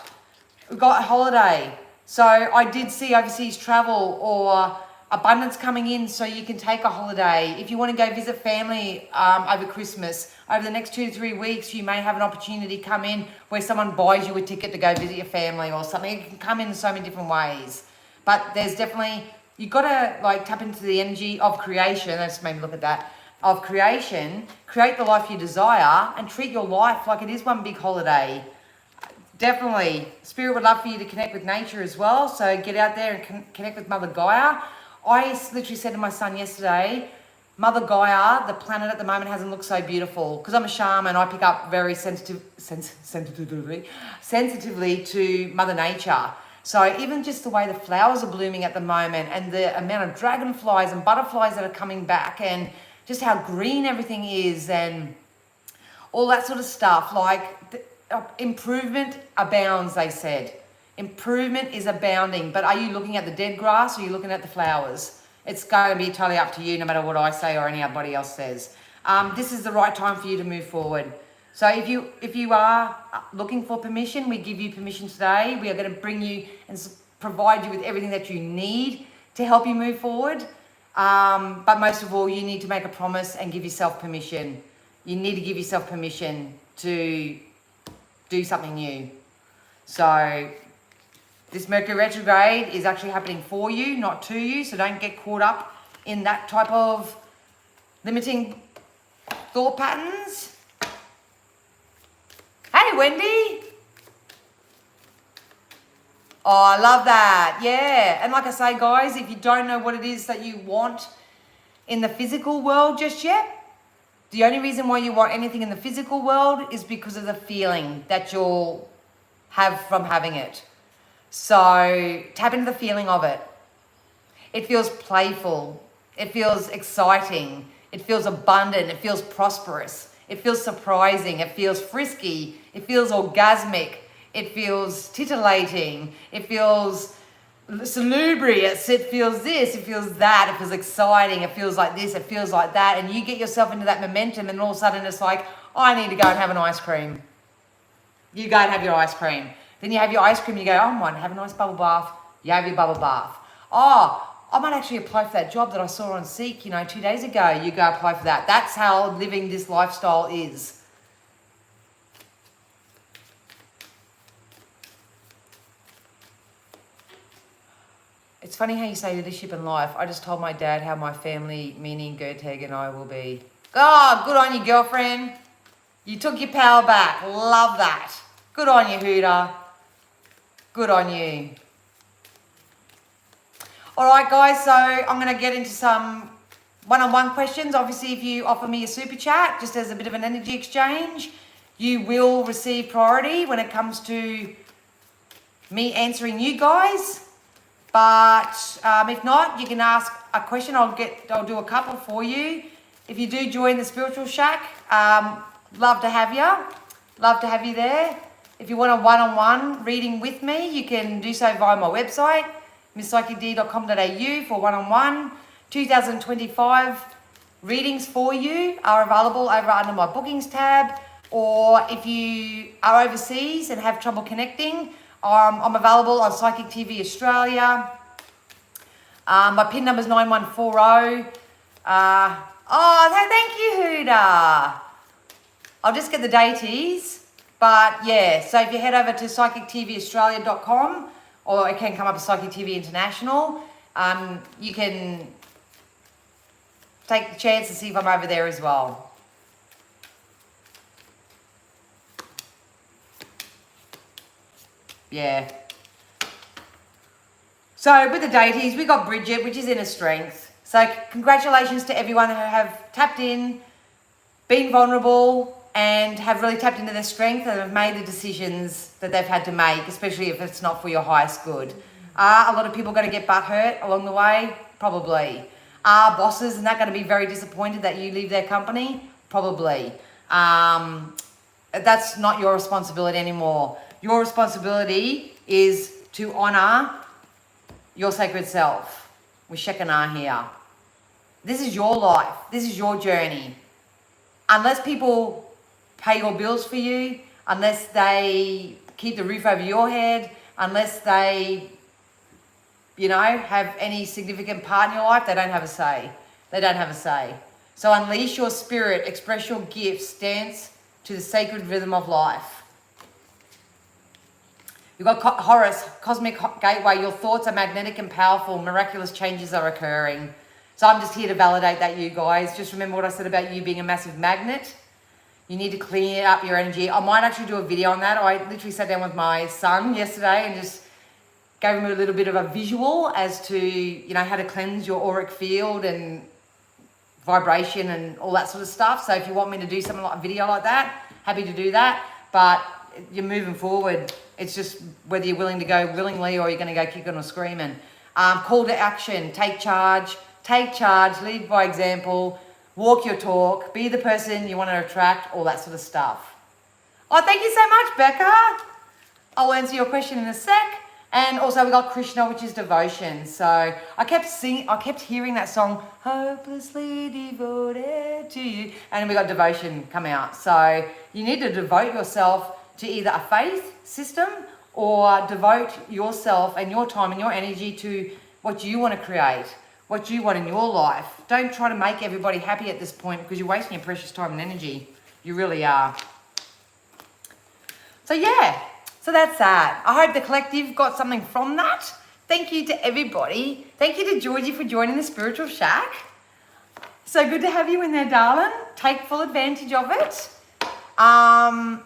We've got a holiday. So I did see overseas travel or abundance coming in, so you can take a holiday. If you want to go visit family over Christmas, over the next 2 to 3 weeks, you may have an opportunity come in where someone buys you a ticket to go visit your family or something. It can come in so many different ways. But there's definitely, you've got to like tap into the energy of creation. That just made me look at that. Of creation, create the life you desire and treat your life like it is one big holiday. Definitely. Spirit would love for you to connect with nature as well. So get out there and connect with Mother Gaia. I literally said to my son yesterday, Mother Gaia, the planet at the moment hasn't looked so beautiful. Because I'm a shaman, I pick up very sensitively to Mother Nature. So even just the way the flowers are blooming at the moment and the amount of dragonflies and butterflies that are coming back and just how green everything is and all that sort of stuff. Like improvement abounds, they said. Improvement is abounding, but are you looking at the dead grass or are you looking at the flowers? It's going to be totally up to you, no matter what I say or anybody else says. This is the right time for you to move forward. So if you are looking for permission, we give you permission today. We are going to bring you and provide you with everything that you need to help you move forward. But most of all, you need to make a promise and give yourself permission. You need to give yourself permission to do something new. So this Mercury retrograde is actually happening for you, not to you. So don't get caught up in that type of limiting thought patterns. Hey, Wendy. Oh, I love that. Yeah. And like I say, guys, if you don't know what it is that you want in the physical world just yet, the only reason why you want anything in the physical world is because of the feeling that you'll have from having it. So tap into the feeling of it. It feels playful. It feels exciting. It feels abundant. It feels prosperous. It feels surprising. It feels frisky. It feels orgasmic. It feels titillating. It feels salubrious. It feels this. It feels that. It feels exciting. It feels like this. It feels like that. And you get yourself into that momentum and all of a sudden it's like, I need to go and have an ice cream. You go and have your ice cream. Then you have your ice cream, you go, oh, I might have a nice bubble bath. You have your bubble bath. Oh, I might actually apply for that job that I saw on Seek, 2 days ago. You go apply for that. That's how living this lifestyle is. It's funny how you say leadership in life. I just told my dad how my family, meaning Gerteg and I, will be. Oh, good on you, girlfriend. You took your power back. Love that. Good on you, Huda. Good on you. All right, guys, so I'm going to get into some one-on-one questions. Obviously, if you offer me a super chat, just as a bit of an energy exchange, you will receive priority when it comes to me answering you guys. But if not, you can ask a question. I'll do a couple for you. If you do join the Spiritual Shack, love to have you. Love to have you there. If you want a one-on-one reading with me, you can do so via my website, misspsychicd.com.au for one-on-one. 2025 readings for you are available over under my bookings tab. Or if you are overseas and have trouble connecting, I'm available on Psychic TV Australia. My PIN number is 9140. Thank you, Huda. I'll just get the dates. But yeah, so if you head over to psychictvaustralia.com, or it can come up as Psychic TV International, you can take the chance to see if I'm over there as well. Yeah. So with the deities, we got Bridget, which is inner strength. So congratulations to everyone who have tapped in, been vulnerable, and have really tapped into their strength and have made the decisions that they've had to make, especially if it's not for your highest good. Are a lot of people going to get butt hurt along the way? Probably. Are bosses and that going to be very disappointed that you leave their company? Probably. That's not your responsibility anymore. Your responsibility is to honor your sacred self. We're Shekinah here. This is your life. This is your journey. Unless people pay your bills for you, unless they keep the roof over your head, unless they, have any significant part in your life, they don't have a say. They don't have a say. So unleash your spirit, express your gifts, dance to the sacred rhythm of life. You've got Horus, cosmic gateway. Your thoughts are magnetic and powerful. Miraculous changes are occurring. So I'm just here to validate that, you guys. Just remember what I said about you being a massive magnet. You need to clean up your energy. I might actually do a video on that. I literally sat down with my son yesterday and just gave him a little bit of a visual as to, how to cleanse your auric field and vibration and all that sort of stuff. So if you want me to do something like a video like that, happy to do that. But you're moving forward. It's just whether you're willing to go willingly or you're going to go kicking or screaming. Call to action. Take charge. Take charge. Lead by example. Walk your talk. Be the person you want to attract. All that sort of stuff. Oh, thank you so much, Becca. I'll answer your question in a sec. And also we got Krishna, which is devotion. So I kept hearing that song, hopelessly devoted to you. And we got devotion come out. So you need to devote yourself to either a faith system or devote yourself and your time and your energy to what you want to create, what you want in your life. Don't try to make everybody happy at this point because you're wasting your precious time and energy. You really are. So yeah. So that's that. I hope the collective got something from that. Thank you to everybody. Thank you to Georgie for joining the Spiritual Shack. So good to have you in there, darling. Take full advantage of it. I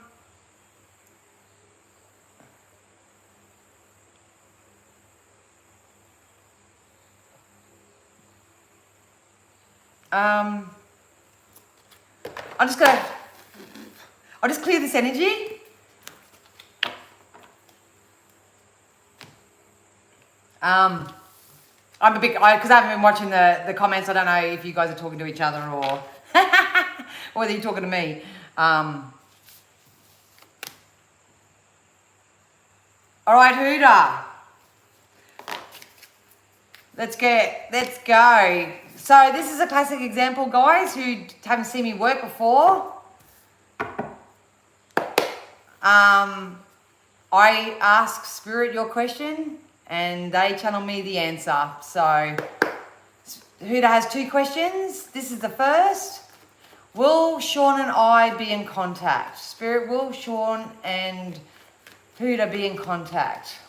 I'll just clear this energy. I'm a bit, because I haven't been watching the comments, I don't know if you guys are talking to each other or whether you're talking to me. All right, Huda. Let's go. So this is a classic example, guys, who haven't seen me work before. I ask Spirit your question and they channel me the answer. So Huda has 2 questions. This is the first. Will Sean and I be in contact? Spirit, will Sean and Huda be in contact?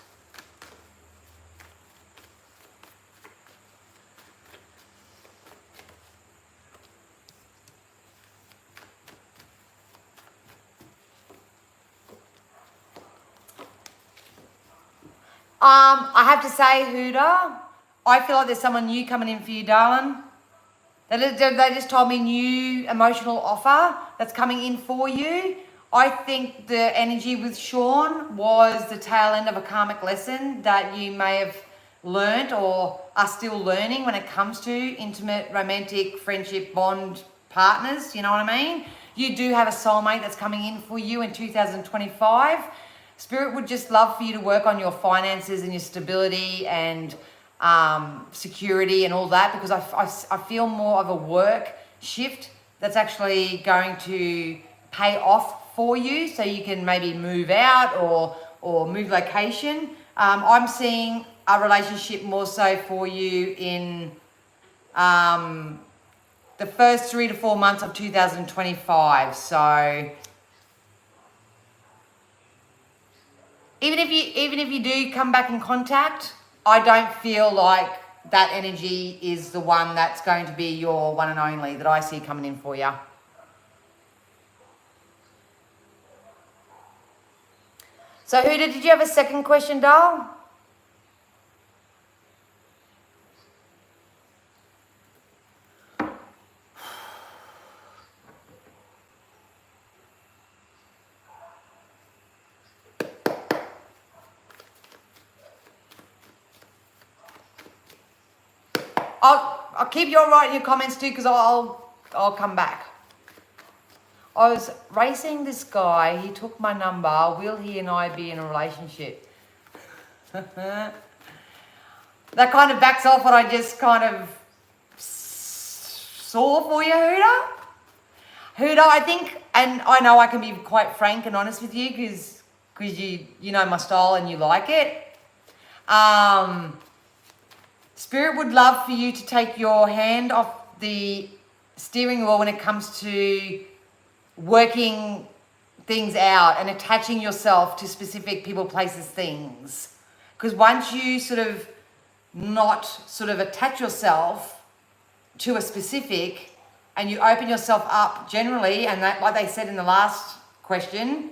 I have to say, Huda, I feel like there's someone new coming in for you, darling. They just told me new emotional offer that's coming in for you. I think the energy with Sean was the tail end of a karmic lesson that you may have learnt or are still learning when it comes to intimate, romantic, friendship, bond partners, you know what I mean? You do have a soulmate that's coming in for you in 2025. Spirit would just love for you to work on your finances and your stability and security and all that, because I feel more of a work shift that's actually going to pay off for you, so you can maybe move out or move location. I'm seeing a relationship more so for you in the first 3 to 4 months of 2025. So even if you do come back in contact, I don't feel like that energy is the one that's going to be your one and only that I see coming in for you. So Huda, did you have a second question, doll? I'll keep your right in your comments too, because I'll come back. I was racing this guy. He took my number. Will he and I be in a relationship? That kind of backs off what I just kind of saw for you, Huda. Huda, I think, and I know I can be quite frank and honest with you because you know my style and you like it. Spirit would love for you to take your hand off the steering wheel when it comes to working things out and attaching yourself to specific people, places, things. Because once you sort of not sort of attach yourself to a specific and you open yourself up generally, and that, like they said in the last question,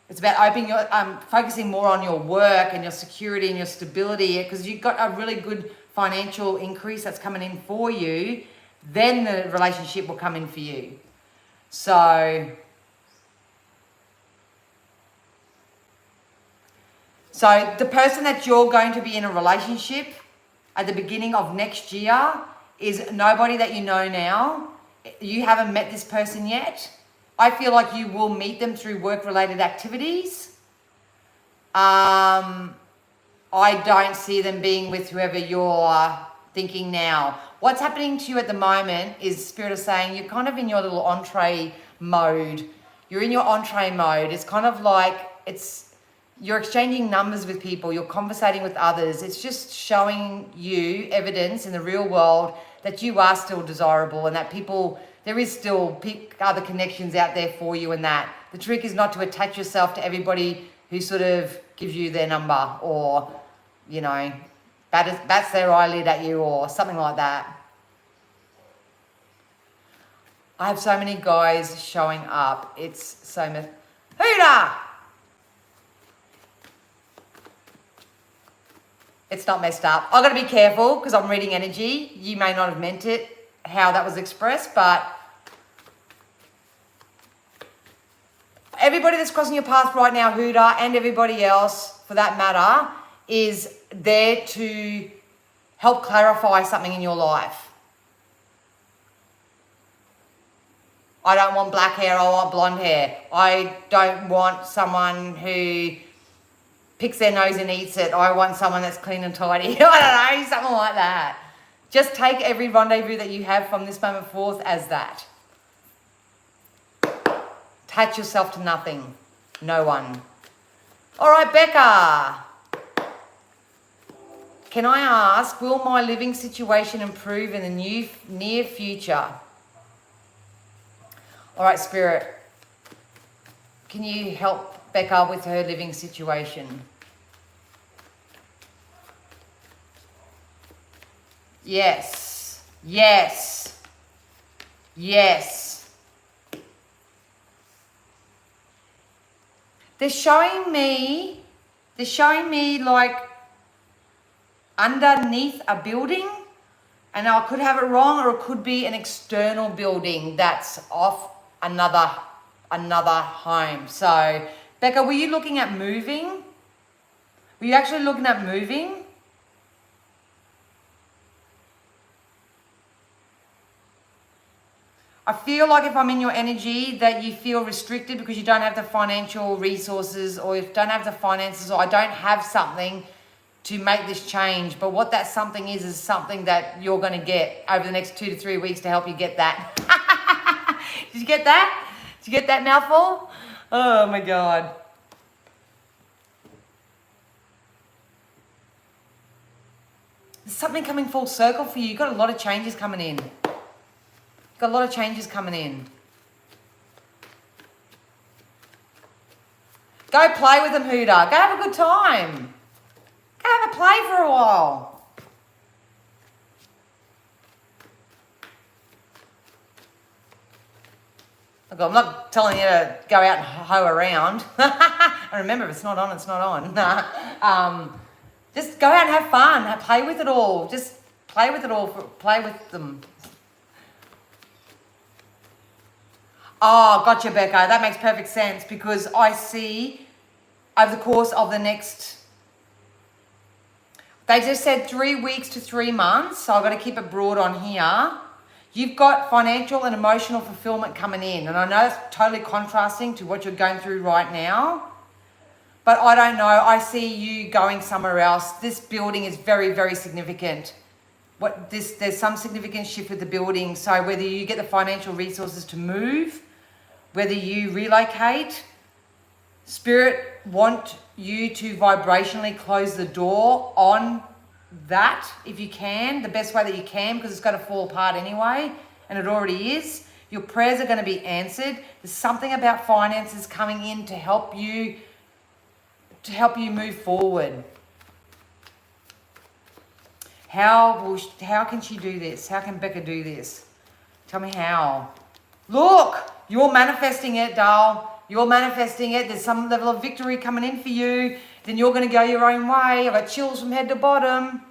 it's about opening your, focusing more on your work and your security and your stability, because you've got a really good financial increase that's coming in for you, then the relationship will come in for you. So the person that you're going to be in a relationship at the beginning of next year is nobody that you know now. You haven't met this person yet. I feel like you will meet them through work-related activities. I don't see them being with whoever you're thinking now. What's happening to you at the moment is Spirit is saying you're kind of in your little entree mode. You're in your entree mode. It's kind of like you're exchanging numbers with people. You're conversating with others. It's just showing you evidence in the real world that you are still desirable and that there is still other connections out there for you, and that the trick is not to attach yourself to everybody who sort of gives you their number or, you know, bats their eyelid at you or something like that. I have so many guys showing up. It's so Huda! It's not messed up. I've got to be careful because I'm reading energy. You may not have meant it, how that was expressed, but everybody that's crossing your path right now, Huda, and everybody else for that matter, is there to help clarify something in your life. I don't want black hair, I want blonde hair. I don't want someone who picks their nose and eats it. I want someone that's clean and tidy. I don't know, something like that. Just take every rendezvous that you have from this moment forth as that. Attach yourself to nothing, no one. All right, Becca. Can I ask, will my living situation improve in the near future? All right, Spirit. Can you help Becca with her living situation? Yes. Yes. Yes. They're showing me like underneath a building, and I could have it wrong, or it could be an external building that's off another home. So, Becca, were you looking at moving? Were you actually looking at moving? I feel like if I'm in your energy that you feel restricted because you don't have the financial resources, or you don't have the finances, or I don't have something to make this change. But what that something is something that you're going to get over the next 2 to 3 weeks to help you get that. Did you get that? Did you get that mouthful? Oh my God. There's something coming full circle for you. You've got a lot of changes coming in. Got a lot of changes coming in. Go play with them, Huda. Go have a good time. Go have a play for a while. Look, I'm not telling you to go out and hoe around. And remember, if it's not on, it's not on. Just go out and have fun. Play with it all. Just play with it all. Play with them. Oh, gotcha, Becca. That makes perfect sense, because I see over the course of the next... They just said 3 weeks to 3 months, so I've got to keep it broad on here. You've got financial and emotional fulfillment coming in, and I know it's totally contrasting to what you're going through right now, but I don't know. I see you going somewhere else. This building is very, very significant. There's some significant shift with the building, so whether you get the financial resources to move, whether you relocate, Spirit want you to vibrationally close the door on that if you can, the best way that you can, because it's going to fall apart anyway, and it already is. Your prayers are going to be answered. There's something about finances coming in to help you move forward. How can she do this? How can Becca do this? Tell me how. Look, you're manifesting it, doll. You're manifesting it. There's some level of victory coming in for you. Then you're going to go your own way. I've got chills from head to bottom.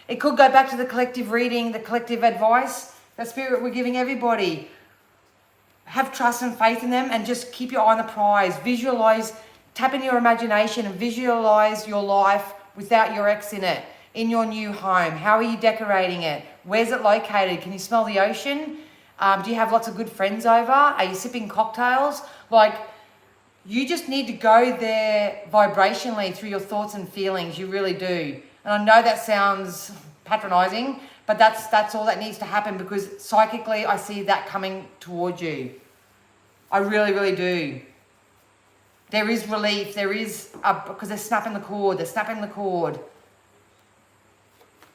It could go back to the collective reading, the collective advice that Spirit we're giving everybody. Have trust and faith in them and just keep your eye on the prize. Visualize, tap in your imagination and visualize your life without your ex in it, in your new home. How are you decorating it? Where's it located? Can you smell the ocean? Do you have lots of good friends over? Are you sipping cocktails? Like, you just need to go there vibrationally through your thoughts and feelings. You really do. And I know that sounds patronizing, but that's all that needs to happen, because psychically I see that coming towards you. I really, really do. There is relief. There is, because they're snapping the cord. They're snapping the cord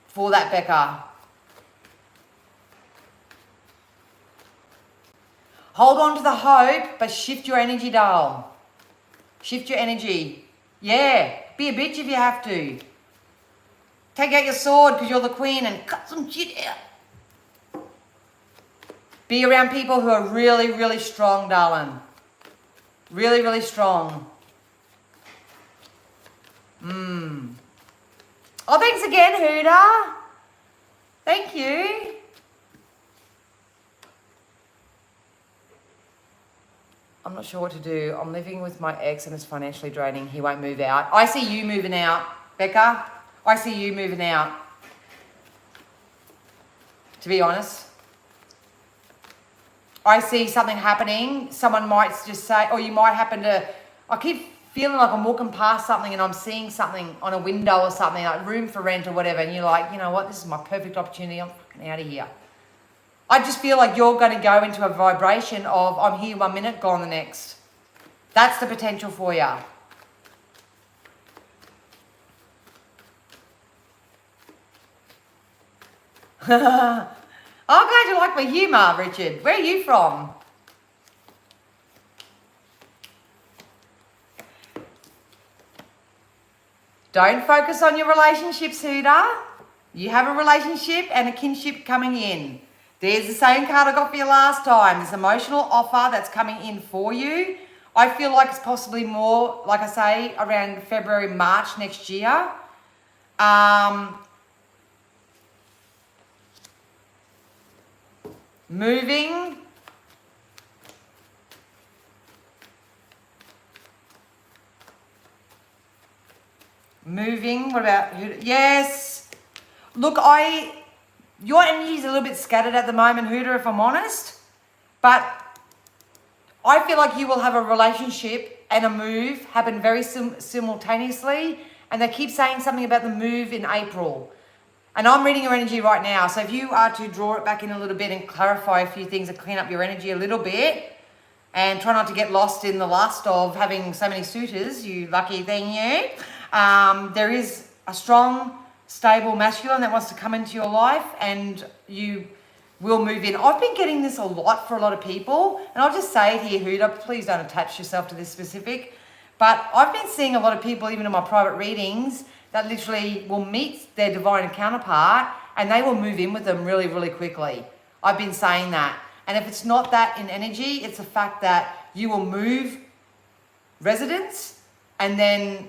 for that, Becca. Hold on to the hope, but shift your energy, doll. Shift your energy. Yeah, be a bitch if you have to. Take out your sword because you're the queen and cut some shit out. Be around people who are really, really strong, darling. Really, really strong. Oh, thanks again, Huda. Thank you. I'm not sure what to do. I'm living with my ex and it's financially draining. He won't move out. I see you moving out, Becca. I see you moving out. To be honest. I see something happening. Someone might just say, or you might happen to, I keep feeling like I'm walking past something and I'm seeing something on a window or something, like room for rent or whatever, and you're like, you know what, this is my perfect opportunity. I'm fucking out of here. I just feel like you're going to go into a vibration of I'm here 1 minute, gone the next. That's the potential for you. I'm glad you like my humour, Richard. Where are you from? Don't focus on your relationships, Huda. You have a relationship and a kinship coming in. There's the same card I got for you last time. This emotional offer that's coming in for you. I feel like it's possibly more, like I say, around February, March next year. Moving. What about, yes. Look, your energy is a little bit scattered at the moment, Huda, if I'm honest. But I feel like you will have a relationship and a move happen very simultaneously. And they keep saying something about the move in April. And I'm reading your energy right now. So if you are to draw it back in a little bit and clarify a few things and clean up your energy a little bit, and try not to get lost in the lust of having so many suitors, you lucky thing, you. There is a strong, stable masculine that wants to come into your life, and you will move in. I've been getting this a lot for a lot of people, and I'll just say it here, Huda, please don't attach yourself to this specific, but I've been seeing a lot of people, even in my private readings, that literally will meet their divine counterpart and they will move in with them really, really quickly. I've been saying that. And if it's not that in energy, it's the fact that you will move residence and then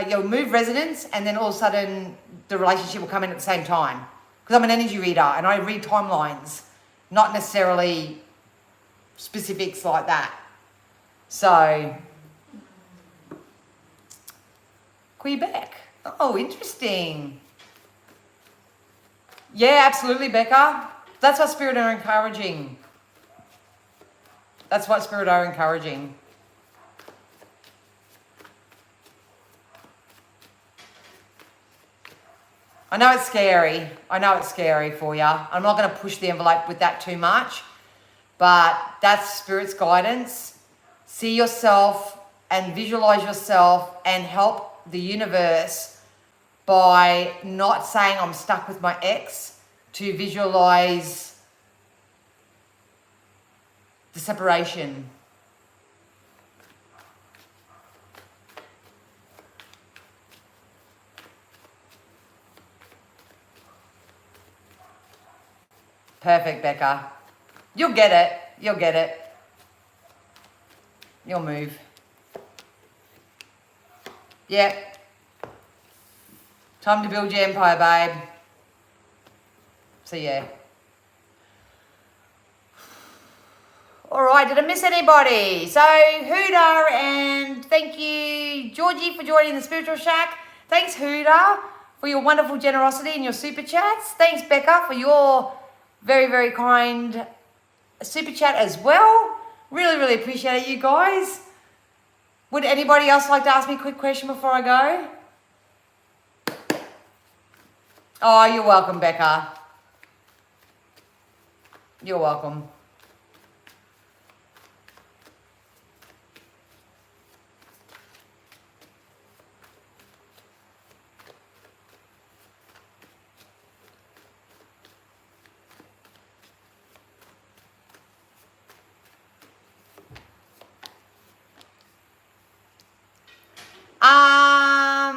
you'll move residence and then all of a sudden the relationship will come in at the same time. Because I'm an energy reader and I read timelines, not necessarily specifics like that. So, Quebec. Oh, interesting. Yeah, absolutely, Becca. That's what Spirit are encouraging. That's what Spirit are encouraging. I know it's scary. I know it's scary for you. I'm not going to push the envelope with that too much, but that's Spirit's guidance. See yourself and visualize yourself and help the universe by not saying I'm stuck with my ex, to visualize the separation. Perfect, Becca. You'll get it. You'll get it. You'll move. Yep. Time to build your empire, babe. So, yeah. All right, did I miss anybody? So, Huda, and thank you, Georgie, for joining the Spiritual Shack. Thanks, Huda, for your wonderful generosity and your super chats. Thanks, Becca, for your very, very kind super chat as well. Really, really appreciate it, you guys. Would anybody else like to ask me a quick question before I go? Oh, you're welcome, Becca. You're welcome.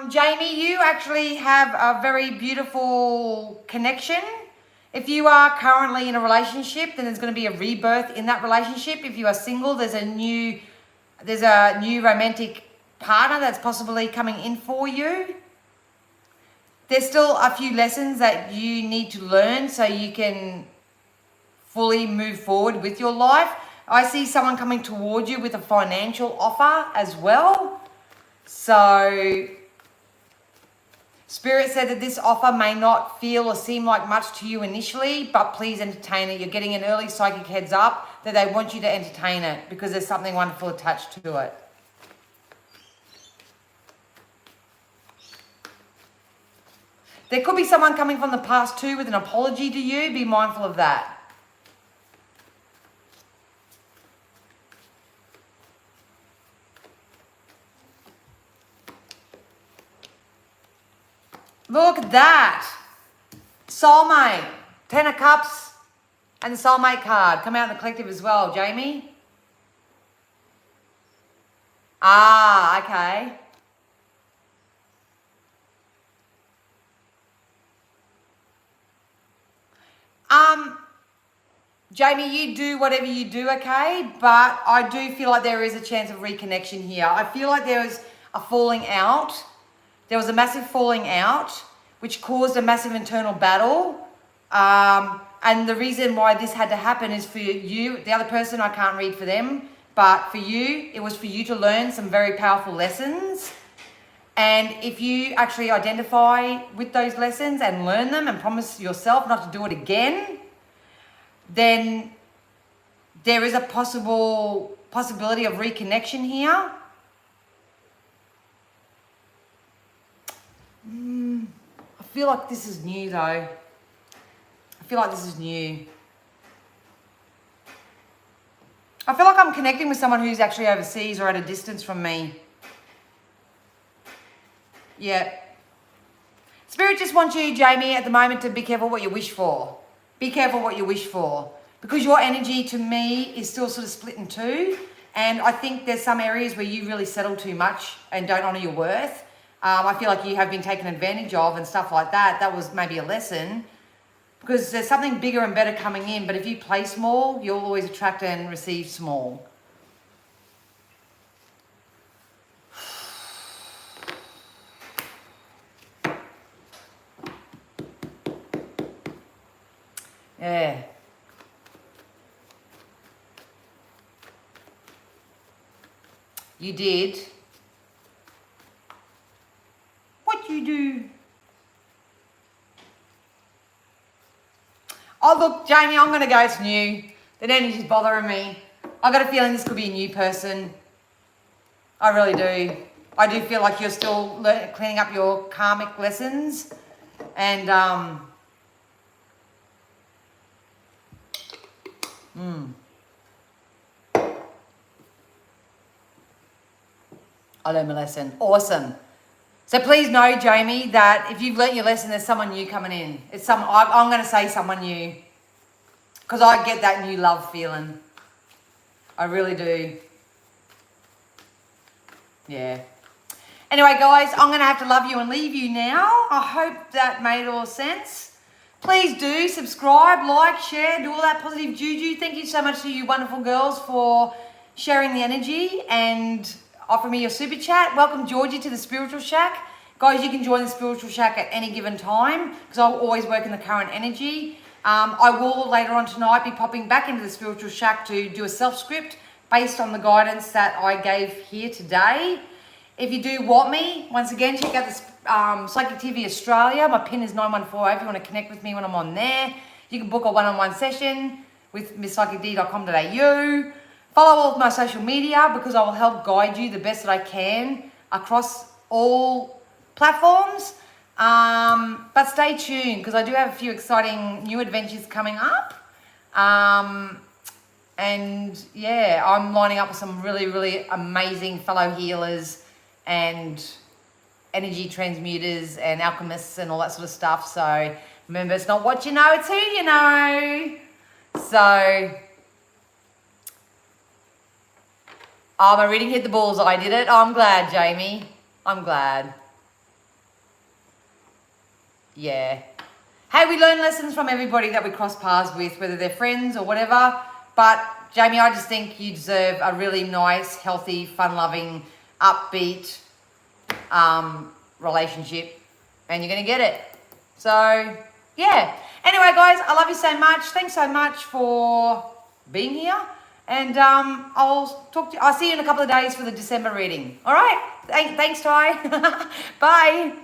Jamie, you actually have a very beautiful connection. If you are currently in a relationship, then there's going to be a rebirth in that relationship. If you are single, there's a new romantic partner that's possibly coming in for you. There's still a few lessons that you need to learn so you can fully move forward with your life. I see someone coming toward you with a financial offer as well. So Spirit said that this offer may not feel or seem like much to you initially, but please entertain it. You're getting an early psychic heads up that they want you to entertain it because there's something wonderful attached to it. There could be someone coming from the past too with an apology to you. Be mindful of that. Look at that. Soulmate. 10 of Cups and the Soulmate card. Come out in the collective as well, Jamie. Ah, okay. Jamie, you do whatever you do, okay? But I do feel like there is a chance of reconnection here. I feel like there was a falling out. There was a massive falling out, which caused a massive internal battle. And the reason why this had to happen is for you, the other person, I can't read for them, but for you, it was for you to learn some very powerful lessons. And if you actually identify with those lessons and learn them and promise yourself not to do it again, then there is a possibility of reconnection here. I feel like this is new though. I feel like this is new. I feel like I'm connecting with someone who's actually overseas or at a distance from me. Yeah. Spirit just wants you, Jamie, at the moment to be careful what you wish for. Be careful what you wish for. Because your energy to me is still sort of split in two. And I think there's some areas where you really settle too much and don't honour your worth. I feel like you have been taken advantage of and stuff like that. That was maybe a lesson. Because there's something bigger and better coming in. But if you play small, you'll always attract and receive small. Yeah. You did. look, Jamie, I'm going to go. It's new. The energy's bothering me. I got a feeling this could be a new person. I really do. I do feel like you're still cleaning up your karmic lessons. And, I learned my lesson. Awesome. So please know, Jamie, that if you've learnt your lesson, there's someone new coming in. I'm going to say someone new. Because I get that new love feeling. I really do. Yeah. Anyway, guys, I'm going to have to love you and leave you now. I hope that made all sense. Please do subscribe, like, share, do all that positive juju. Thank you so much to you wonderful girls for sharing the energy and offering me your super chat. Welcome, Georgie, to the Spiritual Shack. Guys, you can join the Spiritual Shack at any given time because I'll always work in the current energy. I will later on tonight be popping back into the Spiritual Shack to do a self-script based on the guidance that I gave here today. If you do want me, once again, check out the Psychic TV Australia. My pin is 9140 if you want to connect with me when I'm on there. You can book a one-on-one session with misspsychicd.com.au. Follow all of my social media because I will help guide you the best that I can across all platforms. But stay tuned because I do have a few exciting new adventures coming up. And yeah, I'm lining up with some really, really amazing fellow healers and energy transmuters and alchemists and all that sort of stuff. So remember, it's not what you know, it's who you know. So, my reading hit the bullseye, did it? Oh, I'm glad, Jamie. I'm glad. Yeah. Hey, we learn lessons from everybody that we cross paths with, whether they're friends or whatever. But, Jamie, I just think you deserve a really nice, healthy, fun-loving, upbeat relationship. And you're going to get it. So, yeah. Anyway, guys, I love you so much. Thanks so much for being here. And I'll see you in a couple of days for the December reading. All right? Thanks, Ty. Bye.